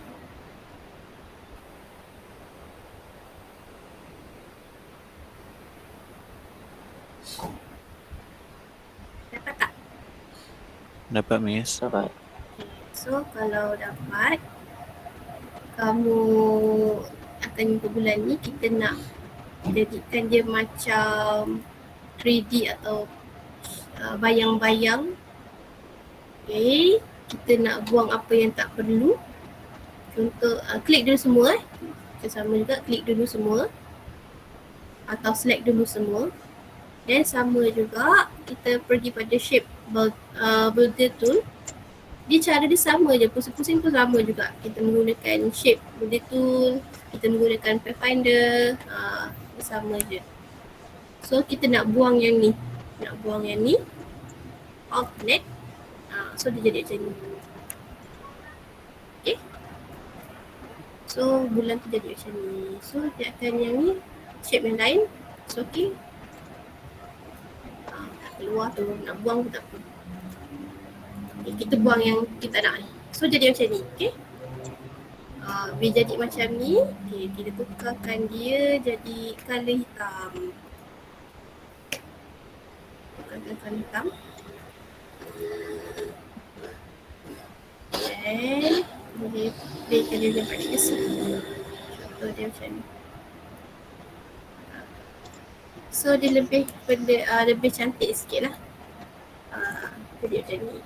Dapat tak? Dapat Miss. Dapat. So kalau dapat, kamu akan jumpa bulan ni, kita nak jadikan dia macam 3D atau bayang-bayang. Okay, kita nak buang apa yang tak perlu. Contoh, klik dulu semua. Macam sama juga, klik dulu semua. Atau select dulu semua. Dan sama juga, kita pergi pada shape builder tool. Dia cara dia sama je, pusing-pusing pun sama juga. Kita menggunakan shape builder tool, kita menggunakan Pathfinder, sama je. So kita nak buang yang ni. Nak buang yang ni. Alternate. So dia jadi macam ni. Okay. So bulan tu jadi macam ni. So dia akan yang ni. Shape yang lain. So okay. Tak keluar tu. Nak buang pun tak apa. Okay, kita buang yang kita nak ni. So jadi macam ni. Okay. Bila jadi macam ni. Okay, kita tukarkan dia jadi colour hitam. Warna hitam. Dan boleh berikan dia dapat ke sini. Contoh dia macam ni. So dia lebih lebih cantik sikit lah. Jadi macam ni.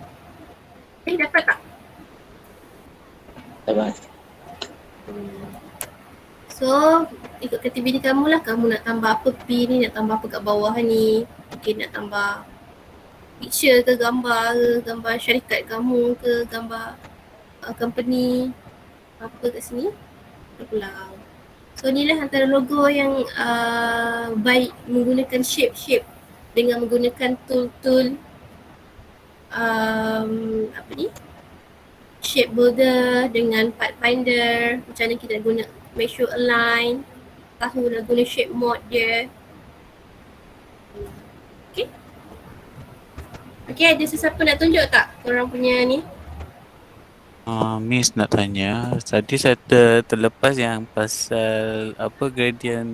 Okay, dapat tak? Dapat. So ikut kreativiti kamu lah. Kamu nak tambah apa pin ni, nak tambah apa kat bawah ni. Mungkin nak tambah picture ke, gambar syarikat kamu ke, gambar company apa kat sini. Pulang. So ni lah antara logo yang baik menggunakan shape dengan menggunakan tool-tool apa ni, shape builder dengan Pathfinder. Macam mana kita guna make sure align, tahu nak guna shape mode dia. Okay, ada sesiapa nak tunjuk tak korang punya ni? Miss nak tanya, tadi saya terlepas yang pasal apa gradient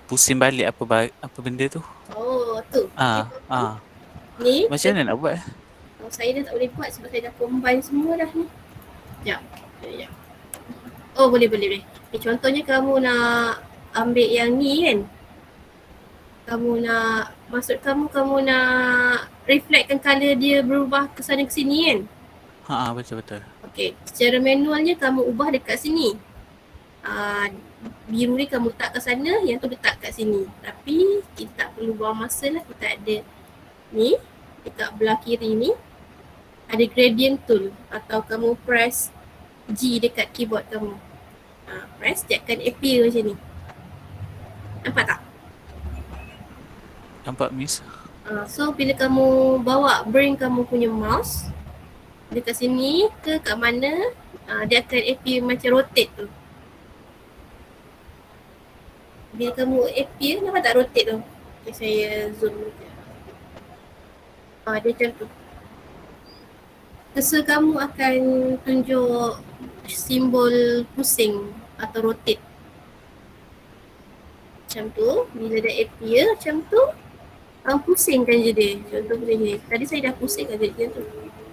pusing balik apa benda tu? Oh, tu. Ni macam mana nak buat? Saya dah tak boleh buat sebab saya dah combine semua dah ni. Sekejap. Oh, boleh. Contohnya kamu nak ambil yang ni kan. Kamu nak reflectkan colour dia berubah ke sana ke sini kan? Betul. Okey, secara manualnya kamu ubah dekat sini. Biru ni kamu letak ke sana, yang tu letak kat sini. Tapi kita tak perlu buang masa lah. Kita ada ni, dekat belah kiri ni ada gradient tool atau kamu press G dekat keyboard kamu. Press, dia akan appear macam ni. Nampak tak? Nampak Miss. So bila kamu bring kamu punya mouse, dekat sini ke kat mana, dia akan appear macam rotate tu. Bila kamu appear, nampak tak rotate tu? Okay, saya zoom dulu. Dia macam tu. Cursor kamu akan tunjuk simbol pusing atau rotate. Macam tu, bila dah appear macam tu, pusingkan je dia. Contoh pusing je. Tadi saya dah pusingkan dia macam tu.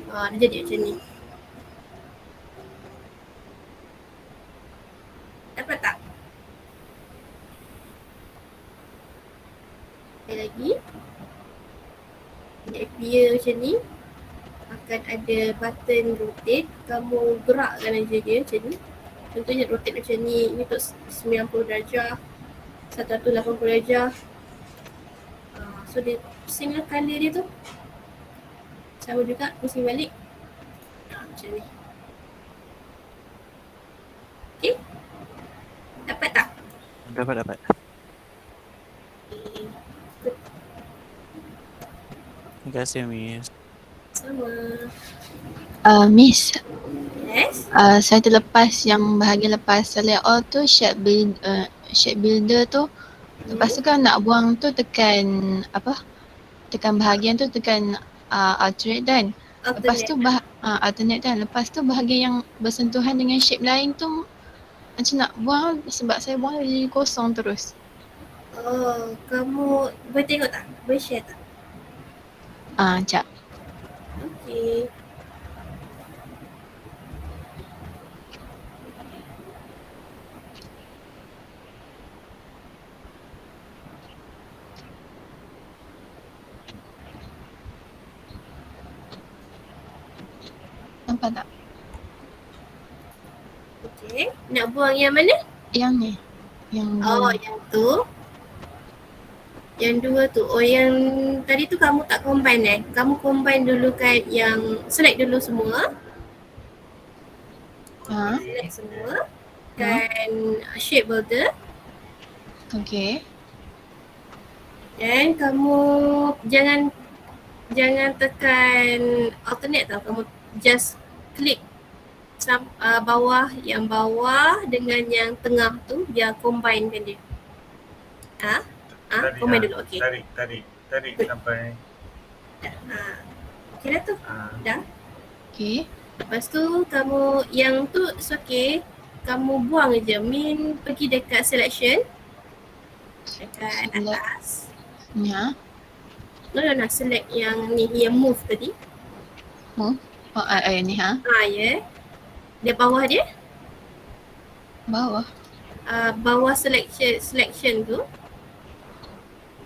Dia jadi macam ni. Dapat tak? Sekali lagi. Dia appear macam ni. Akan ada button rotate. Kamu gerakkan aja dia macam ni. Contohnya rotate macam ni. Ini untuk 90 darjah. 180 darjah. So dia pusinglah colour dia tu. Sama juga pusing balik. Macam ni. Okay. Dapat tak? Dapat. Terima kasih, Miss. Sama. Miss, Yes. saya terlepas yang bahagian lepas layout tu shape builder tu. Lepas tu kan nak buang tu tekan apa? Tekan bahagian tu tekan alternate kan. Lepas tu alternate kan. Lepas tu bahagian yang bersentuhan dengan shape lain tu macam nak buang sebab saya buang jadi kosong terus. Oh, kamu boleh tengok tak? Boleh share tak? Sekejap. Okay. Nampak tak? Okay. Nak buang yang mana? Yang ni. Yang yang tu. Yang dua tu. Oh, yang tadi tu kamu tak combine Kamu combine dulu kan yang select dulu semua. Select semua. Dan shape builder. Okay. Dan kamu jangan tekan alternate tau. Kamu just klik yang bawah dengan yang tengah tu, biar combine kan dia. Combine dulu. Okay. Tarik sampai. Okay dah tu. Dah. Okay. Lepas tu kamu yang tu okay. Kamu buang je. Min pergi dekat selection. Dekat atas. Ya. No, select yang ni, yang move tadi. Move? Ni Ya. Dia bawah dia. Bawah? Bawah selection tu.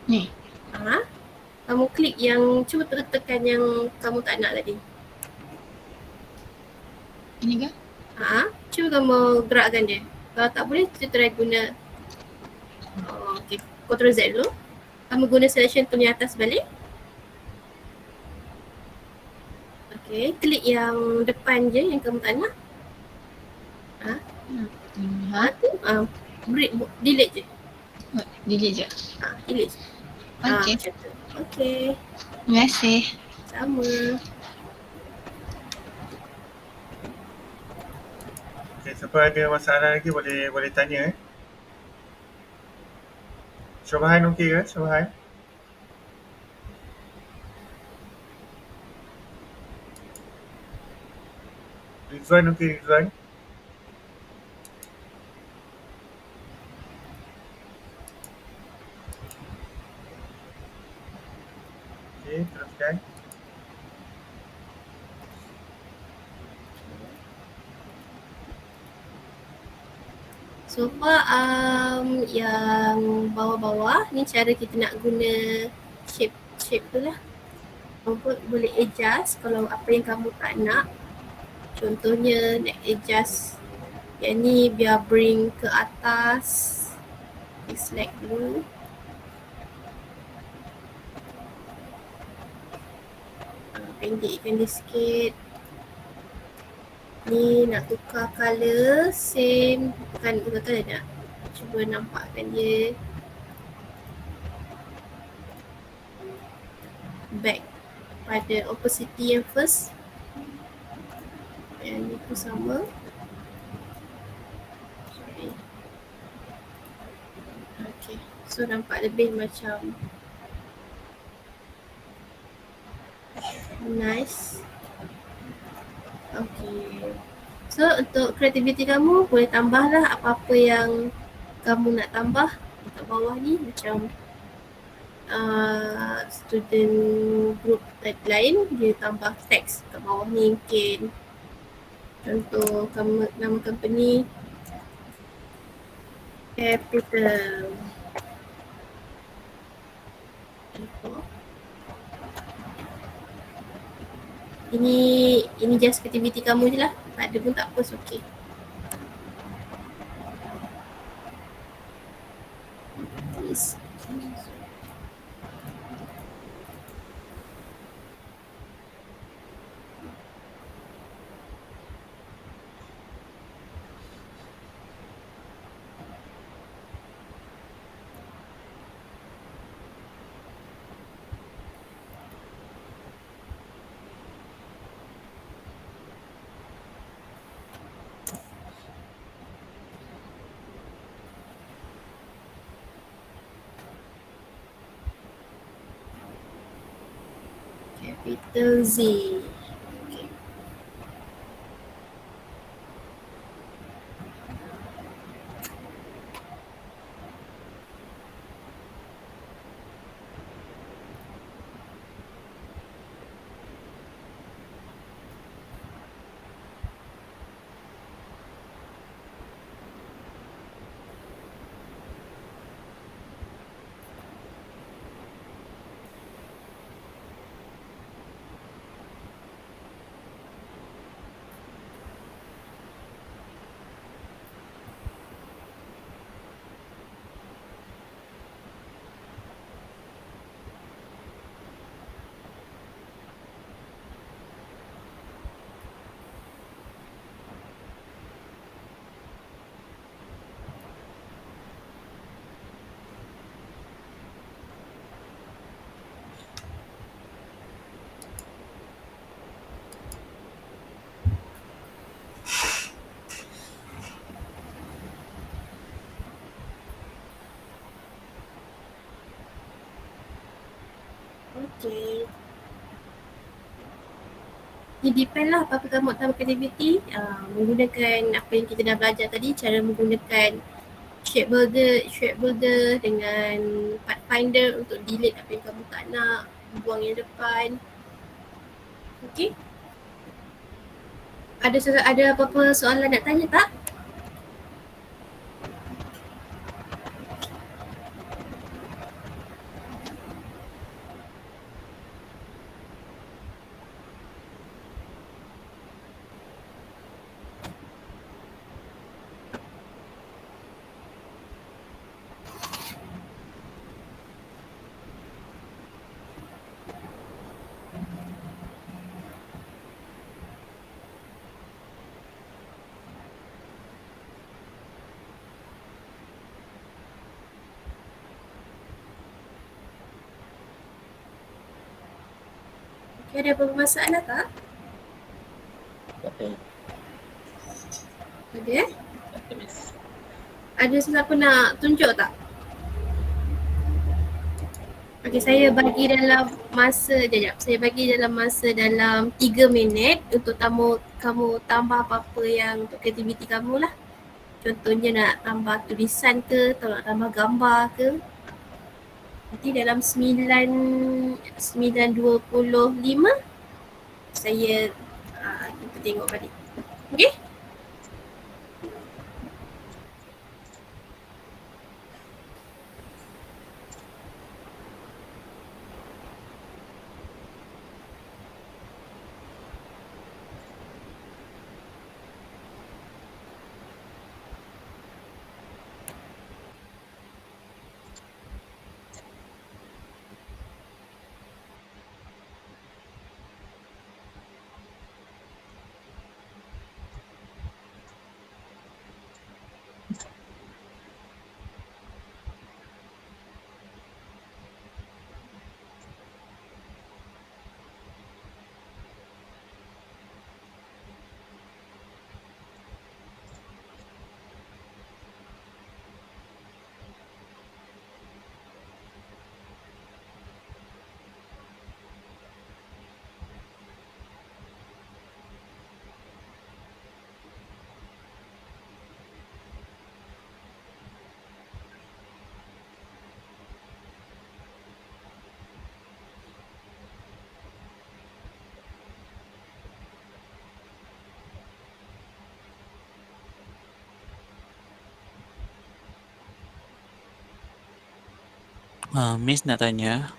Ni? Kamu klik yang, cuba tekan yang kamu tak nak tadi. Ini ke? Cuba kamu gerakkan dia. Kalau tak boleh, kita try guna okay. Ctrl Z dulu. Kamu guna selection tu ni atas balik. Okay, klik yang depan je yang kamu tak nak. Delete je. Delete je? Delete je. Okay. Okay. Terima kasih. Sama. Okay, siapa ada masalah lagi boleh tanya. Syobhan okey ke? Syobhan? Rizwan okey, Rizwan? Okey, teruskan. So far yang bawah-bawah ni cara kita nak guna shape tu lah. Kamu boleh adjust kalau apa yang kamu tak nak. Contohnya nak adjust yang ni biar bring ke atas. Select dulu. Pendekkan dia sikit. Ni nak tukar colour, same. Bukan tukar colour nak. Cuba nampakkan dia. Back pada opacity yang first. Yang ni pun sama. Sorry. Okay, so nampak lebih macam nice. Okay, so untuk kreativiti kamu boleh tambahlah apa-apa yang kamu nak tambah dekat bawah ni, macam student group lain dia tambah teks kat bawah ni mungkin. Contoh nama company Capital. Ini just aktiviti kamu je lah. Tak ada pun tak apa, okay. Yes. Capital Z. Okay. Okay. Ini depend lah apa kamu nak tambah aktiviti. Menggunakan apa yang kita dah belajar tadi, cara menggunakan shape builder dengan pathfinder untuk delete apa yang kamu tak nak, buang yang depan. Okay. Ada apa-apa soalan nak tanya tak? Okay, ada apa-apa masalah tak? Tak ada. Ada eh? Tak ada, Miss. Ada sesiapa nak tunjuk tak? Okay, saya bagi dalam masa, saya bagi dalam masa dalam 3 minit untuk kamu tambah apa-apa yang untuk aktiviti kamu lah. Contohnya nak tambah tulisan ke, atau nak tambah gambar ke. Nanti dalam 9.25 saya kita tengok balik. Okay? Miss nak tanya.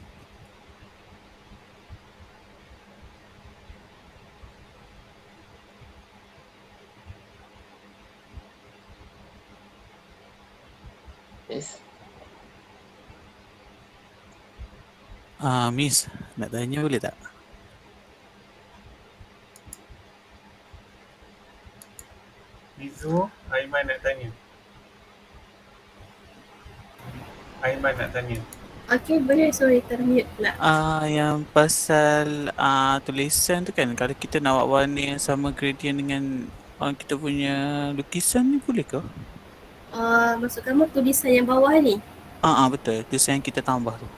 Yes. Miss nak tanya boleh tak? Mizu, Aiman nak tanya. Aiman nak tanya. Okay, boleh. Sorry, termute pula. Yang pasal tulisan tu kan, kalau kita nak buat warna yang sama gradient dengan kita punya lukisan ni boleh ke? Maksud kamu tulisan yang bawah ni? Betul, tulisan yang kita tambah tu.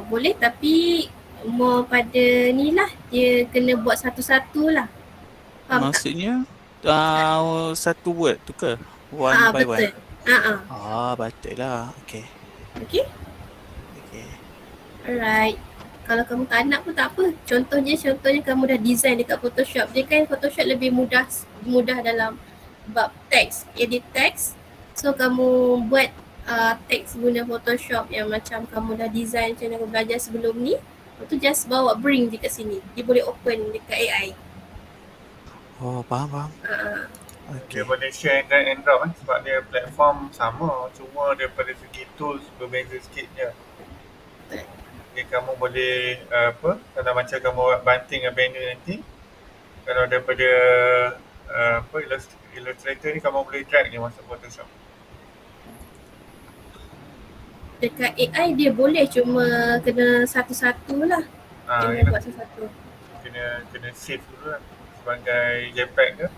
Boleh, tapi more pada ni lah. Dia kena buat satu-satu lah. Faham Maksudnya satu word tu ke? One tak? by Betul. one. Betul lah. Okay. Okay? Alright. Kalau kamu tak nak pun tak apa. Contohnya kamu dah design dekat Photoshop. Dia kan Photoshop lebih mudah dalam bab teks, edit teks. So kamu buat teks guna Photoshop yang macam kamu dah design macam yang aku belajar sebelum ni. Lepas tu just bawa bring je kat sini. Dia boleh open dekat AI. Faham. Dia boleh share drag and drop sebab dia platform sama. Cuma daripada segi tools berbeza sikit je. Jadi kamu boleh kalau macam kamu buat banting banner nanti, kalau daripada Illustrator ni kamu boleh drag dia masuk Photoshop. Dekat AI dia boleh, cuma kena satu-satu lah. Kena buat satu-satu. Kena save dulu lah sebagai JPEG ke.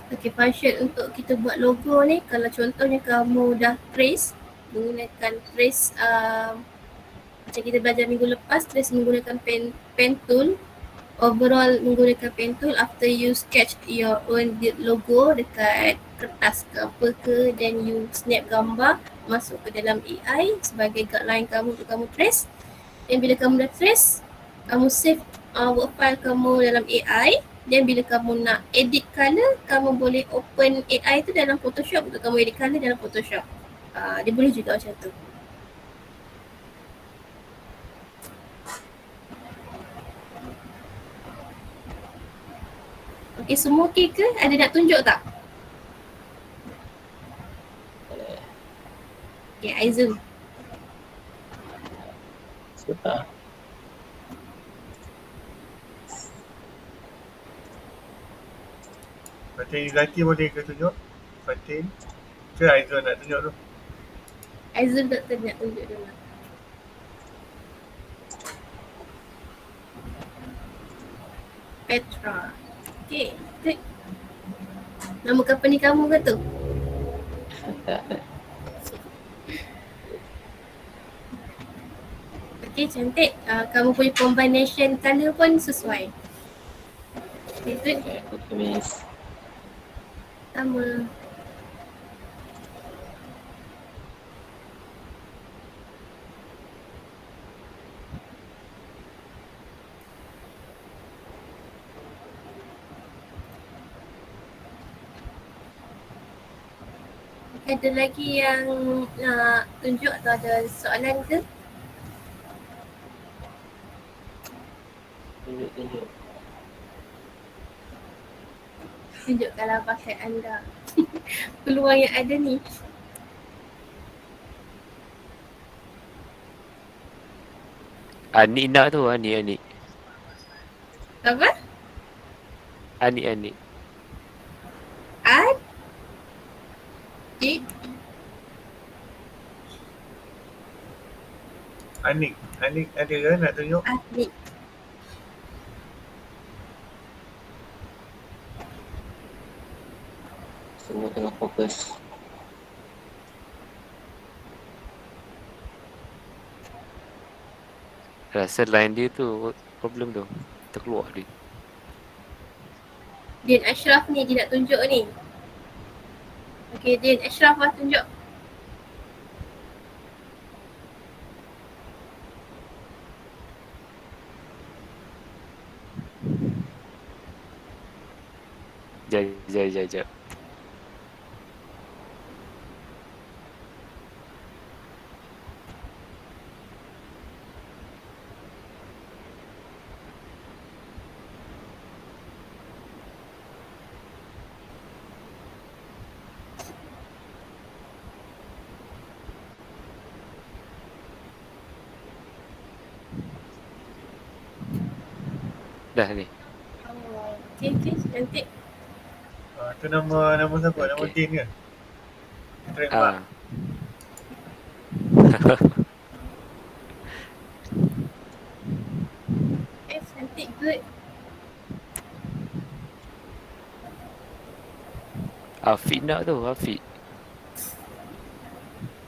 Okay, function untuk kita buat logo ni, kalau contohnya kamu dah trace menggunakan trace macam kita belajar minggu lepas, trace menggunakan pen tool, overall menggunakan pen tool. After you sketch your own logo dekat kertas ke apa ke, then you snap gambar masuk ke dalam AI sebagai guideline kamu untuk kamu trace. Dan bila kamu dah trace, kamu save work file kamu dalam AI. Dan bila kamu nak edit colour, kamu boleh open AI tu dalam Photoshop untuk kamu edit colour dalam Photoshop. Dia boleh juga macam tu. Okay, semua okey ke? Ada nak tunjuk tak? Okay, Aizul. Sebentar. Fatin Izati boleh ke tunjuk? Fatin? Ke Aizul nak tunjuk tu? Aizul nak tunjuk dulu. Petra. Okay. Nama company kamu ke tu? Okay, cantik. Kamu punya combination colour pun sesuai. Okay, Miss. sama. Ada lagi yang nak tunjuk atau ada soalan ke? Tunjuk. Tunjukkanlah bakat anda. Peluang yang ada ni. Anik nak tu, Anik. Apa? Anik. Anik? Anik ada ke nak tunjuk? Anik. Semua tengah fokus. Rasa line dia tu problem tu. Terkeluar dia. Din Ashraf ni dia nak tunjuk ni. Okay, Din Ashraf lah tunjuk. Sekejap. Dah ni. Oh, okay, cantik. Tu nama siapa? Nama Okay. Din ke? Trademark. Cantik, good. Afiq nak tu, Afiq.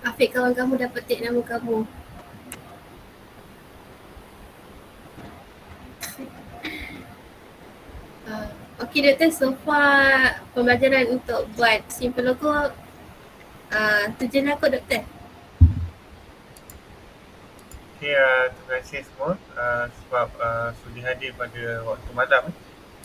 Afiq, kawan kamu dah petik nama kamu. Okay doktor, so far pembelajaran untuk buat simple logo tu je lah kot doktor. Okay, terima kasih semua sebab sudi hadir pada waktu malam.